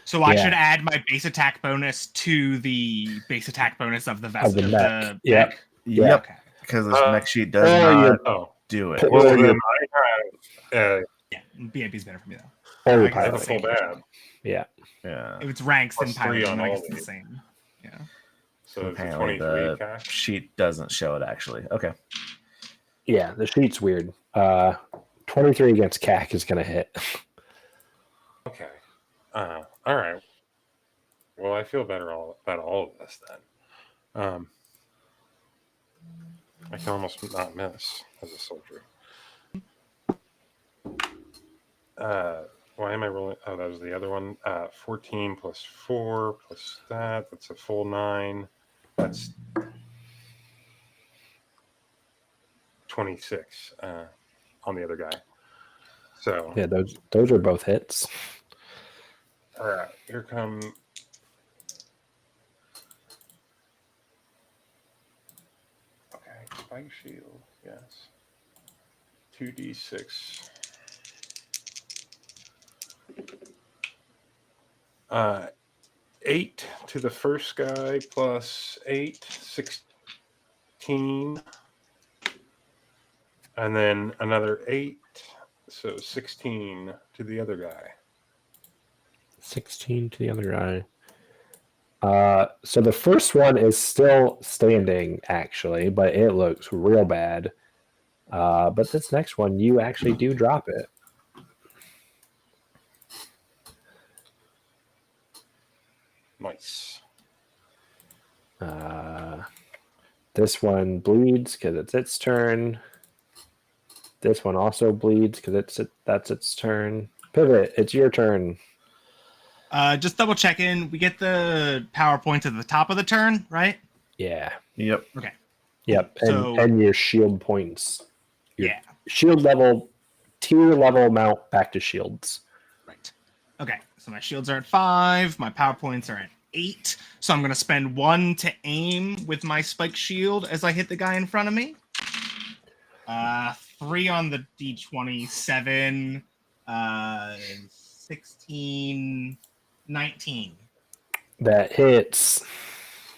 So I should add my base attack bonus to the base attack bonus of the vessel. Of the mech. Yep. Okay. Because this mech sheet does not do it. Well, then I Yeah, BAB is better for me though. Or I guess have a it's the full same. BAB. Yeah. Yeah. If it's ranks and +3 piloting, on I all guess it's the these. same. Yeah. So it's a Apparently 23 the cash. sheet doesn't show it actually. Okay. Yeah, the sheet's weird. 23 against CAC is going to hit. Okay. All right. Well, I feel better about all of this then. I can almost not miss as a soldier. Why am I rolling? Oh, that was the other one. 14 plus 4 plus that. That's a full 9. That's 26 on the other guy. So Yeah, those are both hits. all right, here come. Okay, spike shield. Yes. 2d6. 8 to the first guy plus 8, 16. And then another 8, so 16 to the other guy. 16 to the other guy. So the first one is still standing, actually, but it looks real bad. But this next one, you actually do drop it. Nice. This one bleeds because it's its turn. This one also bleeds because that's its turn. Pivot, it's your turn. Just double checking. We get the PowerPoints at the top of the turn, right? Yeah. Yep. Okay. Yep. So- And your shield points. Your Yeah. shield level, tier level amount back to shields. Right. Okay. So my shields are at 5. My PowerPoints are at 8. So I'm going to spend 1 to aim with my spike shield as I hit the guy in front of me. 3 on the D20, 7, 16, 19. That hits.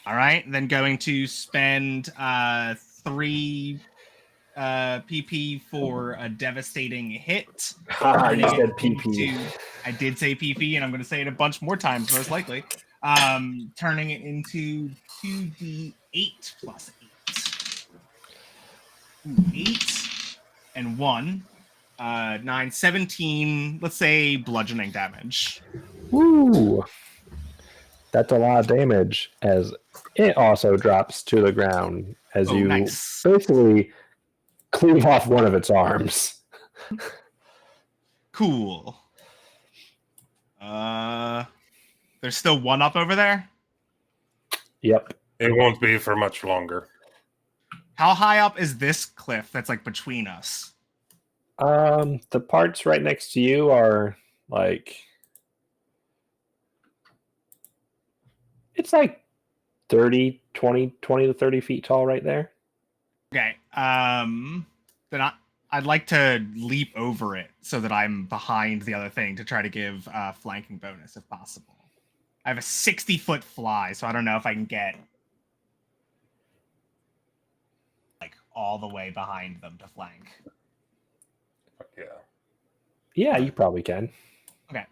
All right. Then going to spend 3 PP for a devastating hit. You said PP. I did say PP, and I'm going to say it a bunch more times, most likely. Turning it into 2d8 plus 8. 8 and 1. 9, 17, let's say bludgeoning damage. Woo! That's a lot of damage as it also drops to the ground as you nice. basically cleave off one of its arms. Cool. There's still one up over there? Yep. It won't be for much longer. How high up is this cliff that's like between us? The parts right next to you are Like, it's like 20 to 30 feet tall right there. Okay. Then I'd like to leap over it so that I'm behind the other thing to try to give flanking bonus if possible. I have a 60-foot fly, so I don't know if I can get like all the way behind them to flank. Fuck yeah. Yeah, you probably can. Okay.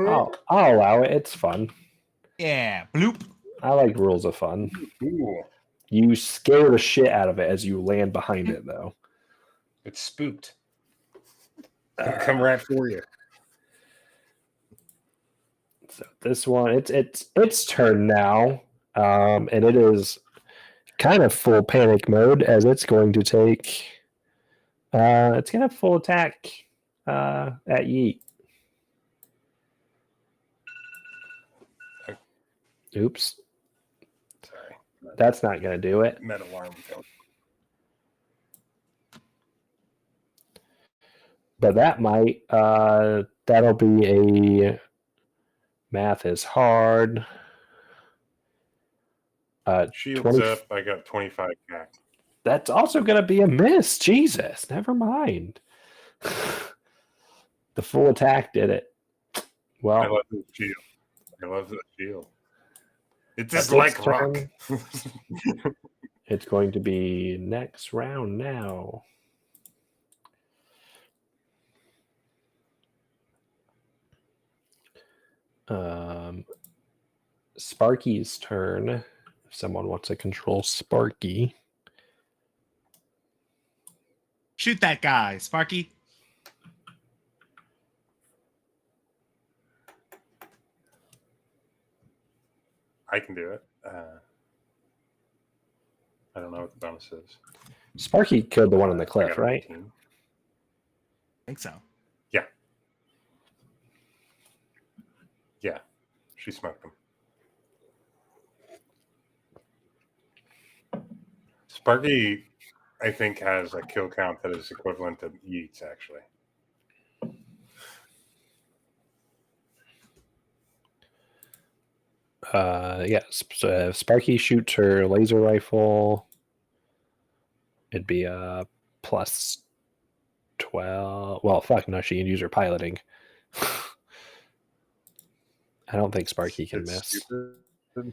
I'll allow it. It's fun. Yeah. Bloop. I like rules of fun. Ooh, You scare the shit out of it as you land behind it, though. it's spooked. It'll come right for you. So this one, it's turn now, and it is kind of full panic mode as it's going to take. It's gonna full attack at Yeet. Oops, Sorry. that's not gonna do it. Med alarm failed. But that might. That'll be a. Math is hard. Shields 20 up. I got 25 cack. That's also going to be a miss. Jesus, never mind. The full attack did it. I Well, love the shield. I love the shield. It's just That's like rock. it's going to be next round now. Sparky's turn. If someone wants to control Sparky. Shoot that guy, Sparky. I can do it. I don't know what the bonus is. Sparky killed the one on the I cliff, got a right? 18. I think so. Yeah. She smoked him. Sparky, I think, has a kill count that is equivalent to Yeats, actually. Yeah. So Sparky shoots her laser rifle. It'd be a plus 12. Well, fuck no, she can use her piloting. I don't think Sparky can It's miss. stupid.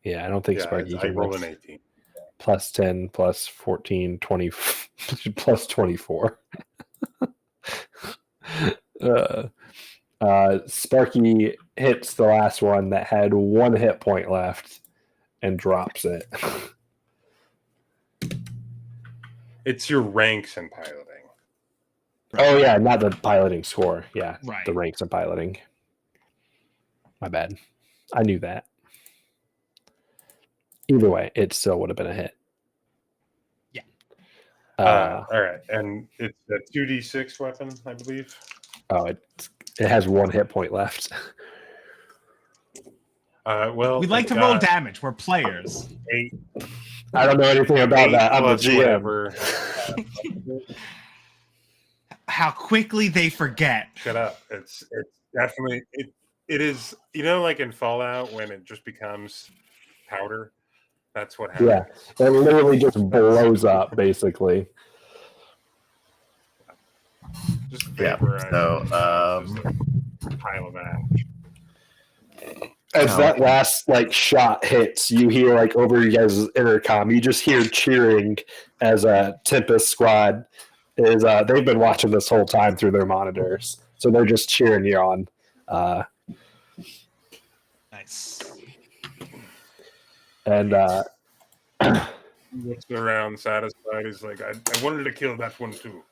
Yeah, I don't think Sparky I can rolled miss. an 18. Plus 10, plus 14, 20, plus 24. Sparky hits the last one that had one hit point left and drops it. It's your ranks in piloting. Oh, yeah, not the piloting score. Yeah, Right. the ranks of piloting. My bad. I knew that. Either way, it still would have been a hit. Yeah. All right. And it's a 2d6 weapon, I believe. Oh, it has one hit point left. Well, We'd like it's to roll got damage. We're players. 8. I don't know anything about 8 that. I'm the plus GM. whatever. How quickly they forget. Shut up. It's definitely it is, you know, like in Fallout when it just becomes powder. That's what happens. Yeah, it literally just blows up, basically. Just Yeah, vaporize. so, Just a pile of ash. As that last shot hits, you hear over you guys' intercom. You just hear cheering as Tempest Squad is. They've been watching this whole time through their monitors, so they're just cheering you on. Nice. And Looks around satisfied. He's like, I wanted to kill that one too.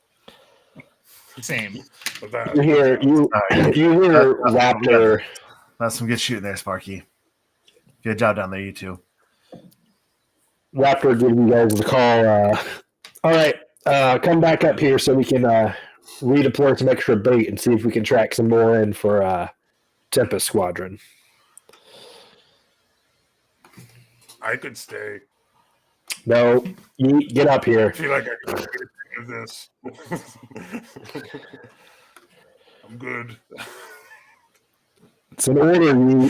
Same. But that, you hear Raptor. That's some good shooting there, Sparky. Good job down there, you two. Raptor gives you guys the call. All right, come back up here so we can redeploy some extra bait and see if we can track some more in for Tempest Squadron. I could stay. No, you get up I here. feel like I could do this. Good. It's an order, you.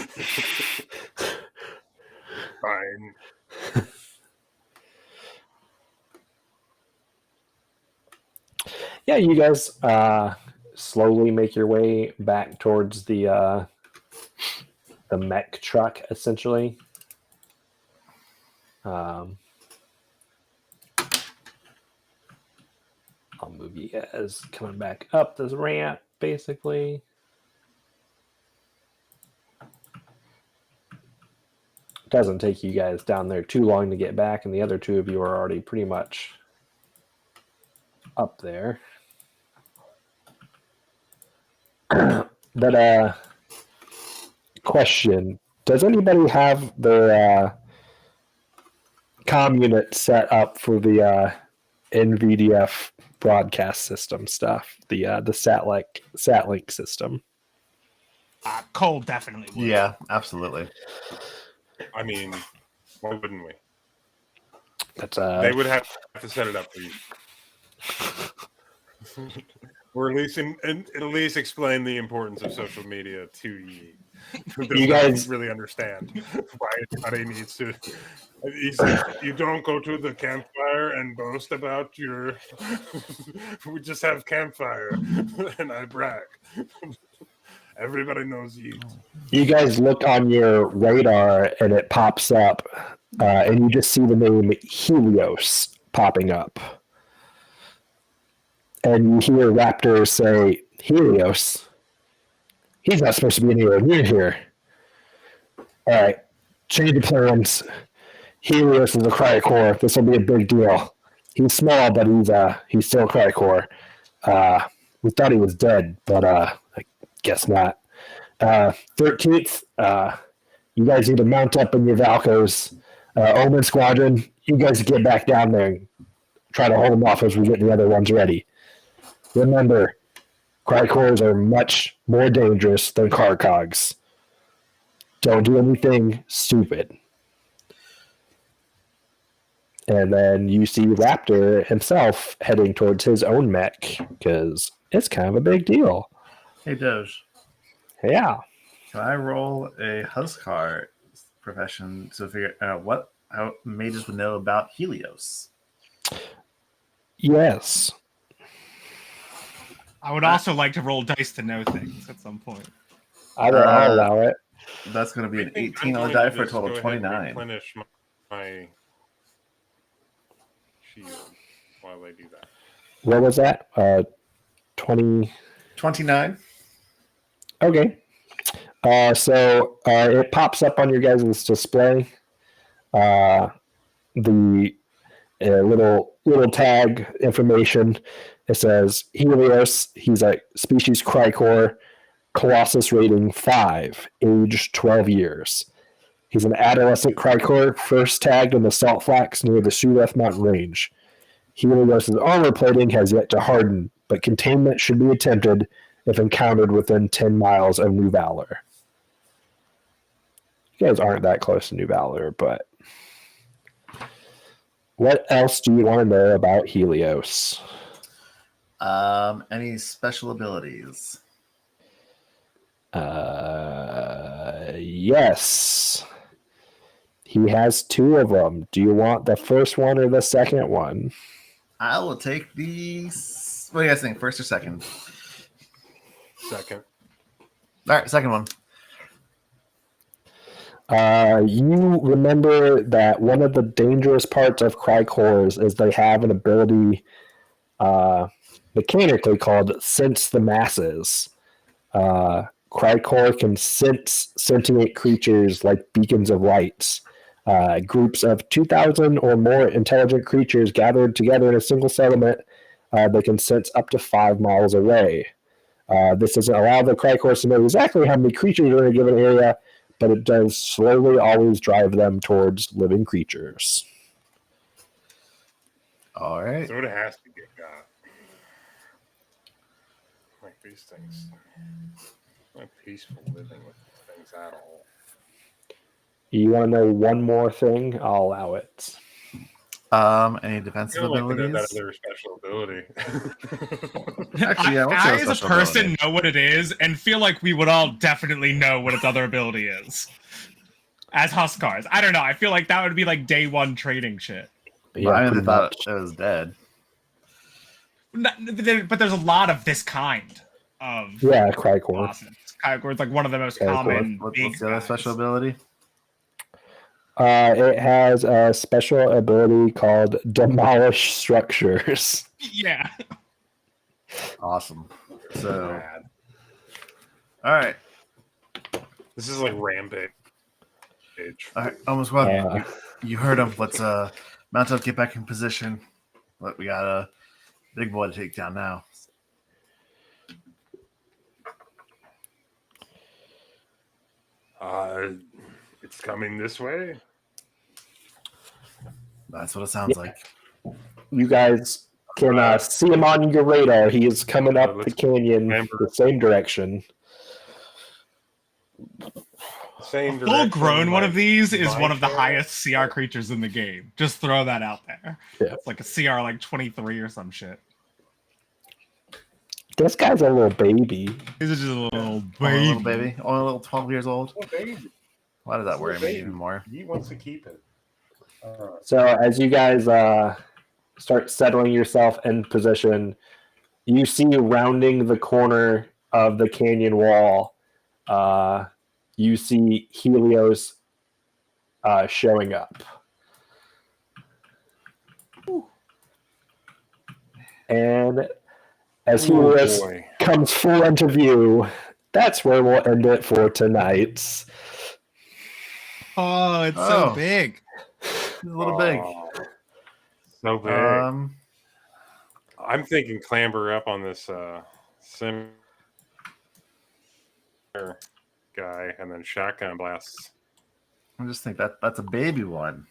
Fine. Yeah, you guys slowly make your way back towards the mech truck, essentially. I'll move you guys coming back up this ramp, basically. Doesn't take you guys down there too long to get back, and the other two of you are already pretty much up there. But question: does anybody have their comm unit set up for the NVDF broadcast system stuff? The SatLink system. Cole definitely would. Yeah, absolutely. I mean, why wouldn't we? That's They would have to set it up for you. Or at least explain the importance of social media to you. You guys really understand why everybody needs to. He said, you don't go to the campfire and boast about your. We just have campfire, and I brag. Everybody knows you. You guys look on your radar and it pops up, and you just see the name Helios popping up. And you hear Raptor say, Helios? He's not supposed to be anywhere near here. All right, change the plans. Helios is a cryocore. This will be a big deal. He's small, but he's still a cryocore. We thought he was dead, but I guess not. 13th, you guys need to mount up in your Valkos. Omen Squadron, you guys get back down there and try to hold them off as we get the other ones ready. Remember, Cricors are much more dangerous than car cogs. Don't do anything stupid. And then you see Raptor himself heading towards his own mech, because it's kind of a big deal. Hey, Doge. Yeah. Can I roll a Huskar profession to figure out how mages would know about Helios? Yes. I would also like to roll dice to know things at some point. I'll allow it. That's going to be an 18 I'm on the going die to for a just total go of ahead and 29. replenish my shield while I do that. What was that? 20. 29. Okay. So it pops up on your guys' display. The little tag information. It says Helios. He's a species Cricor, Colossus rating 5, age 12 years. He's an adolescent Cricor, first tagged in the Salt Flats near the Suleth Mountain Range. Helios' armor plating has yet to harden, but containment should be attempted if encountered within 10 miles of New Valor. You guys aren't that close to New Valor, but what else do you want to know about Helios? Any special abilities? Yes. He has 2 of them. Do you want the first one or the second one? I will take these. What do you guys think? First or second? Second. All right, second one. You remember that one of the dangerous parts of Cricors is they have an ability mechanically called Sense the Masses. Cricor can sense sentient creatures like beacons of lights. Groups of 2,000 or more intelligent creatures gathered together in a single settlement, they can sense up to 5 miles away. This doesn't allow the Cricors to know exactly how many creatures are in a given area, but it does slowly always drive them towards living creatures. All right. So it has to get got. Like these things. Not peaceful living with things at all. You want to know one more thing? I'll allow it. Any defensive I like abilities? that other special ability. Actually, yeah, what's I your as a special person ability? know what it is and feel like we would all definitely know what its other ability is. As Huskars. I don't know. I feel like that would be like day one trading shit. Yeah, I pretty thought much. it was dead. But there's a lot of this kind of Yeah, Cricor. bosses. It's like one of the most Okay, common What's big the other guys. special ability? It has a special ability called Demolish Structures. Yeah. Awesome. So, Bad. all right. This is like Rampage. All right, almost well. You heard him. Let's mount up, get back in position. Look, we got a big boy to take down now. It's coming this way. That's what it sounds like. You guys can see him on your radar. He is coming up the canyon the same direction. Same direction. Full grown one like of these is my one of the chair. highest CR creatures in the game. Just throw that out there. Yeah. It's like a CR like 23 or some shit. This guy's a little baby. This is just a little Only a baby. little baby. Only a little 12 years old. Oh, baby. Why does that worry me Baby. even more? He wants to keep it. So as you guys start settling yourself in position, you see rounding the corner of the canyon wall, you see Helios showing up. And as Helios boy. comes full into view, that's where we'll end it for tonight. Oh, it's Oh. so big. He's a little big. Oh, so big. I'm thinking clamber up on this sim guy and then shotgun blasts. I just think that's a baby one.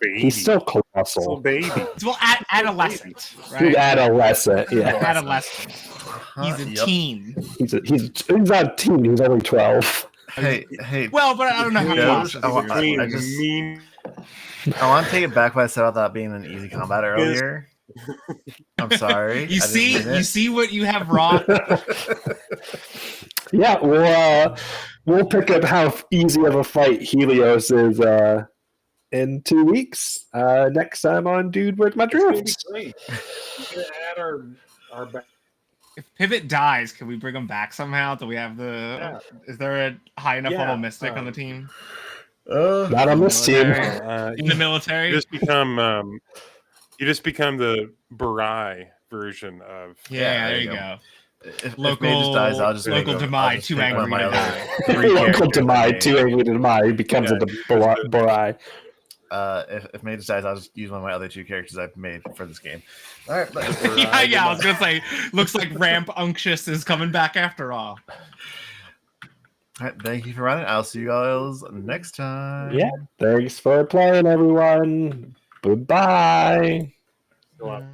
Baby. He's still Still colossal. baby. Well, adolescent, He's right? adolescent, yeah. Adolescent. He's a Yep. teen. He's not a teen. He's only 12. Hey. Well, but I don't know how Yeah, close. I want- Between I just- mean. I want to take it back what I said about that being an easy combat earlier. I'm sorry. You I didn't mean it. see what you have wrought. Yeah, we'll pick up how easy of a fight Helios is in 2 weeks. Next time on Dude, Where's My It's gonna be Drift? great. We're gonna add our back. If Pivot dies, can we bring him back somehow? Do we have the? Yeah. Is there a high enough Yeah, level mystic on the team? Not on this team. In the military? You just become the Barai version of. Yeah, there you go. If Local, May just dies, I'll just local go, Demai, I'll just too pick one of angry to my die. other three Local characters Demai, that too angry to Demai, becomes Yeah, a Borai. if May just dies, I'll just use one of my other two characters I've made for this game. All right, yeah, I was gonna say, looks like Ramp Unctious is coming back after all. All right, thank you for running. I'll see you guys next time. Yeah, thanks for playing, everyone. Goodbye. Go up.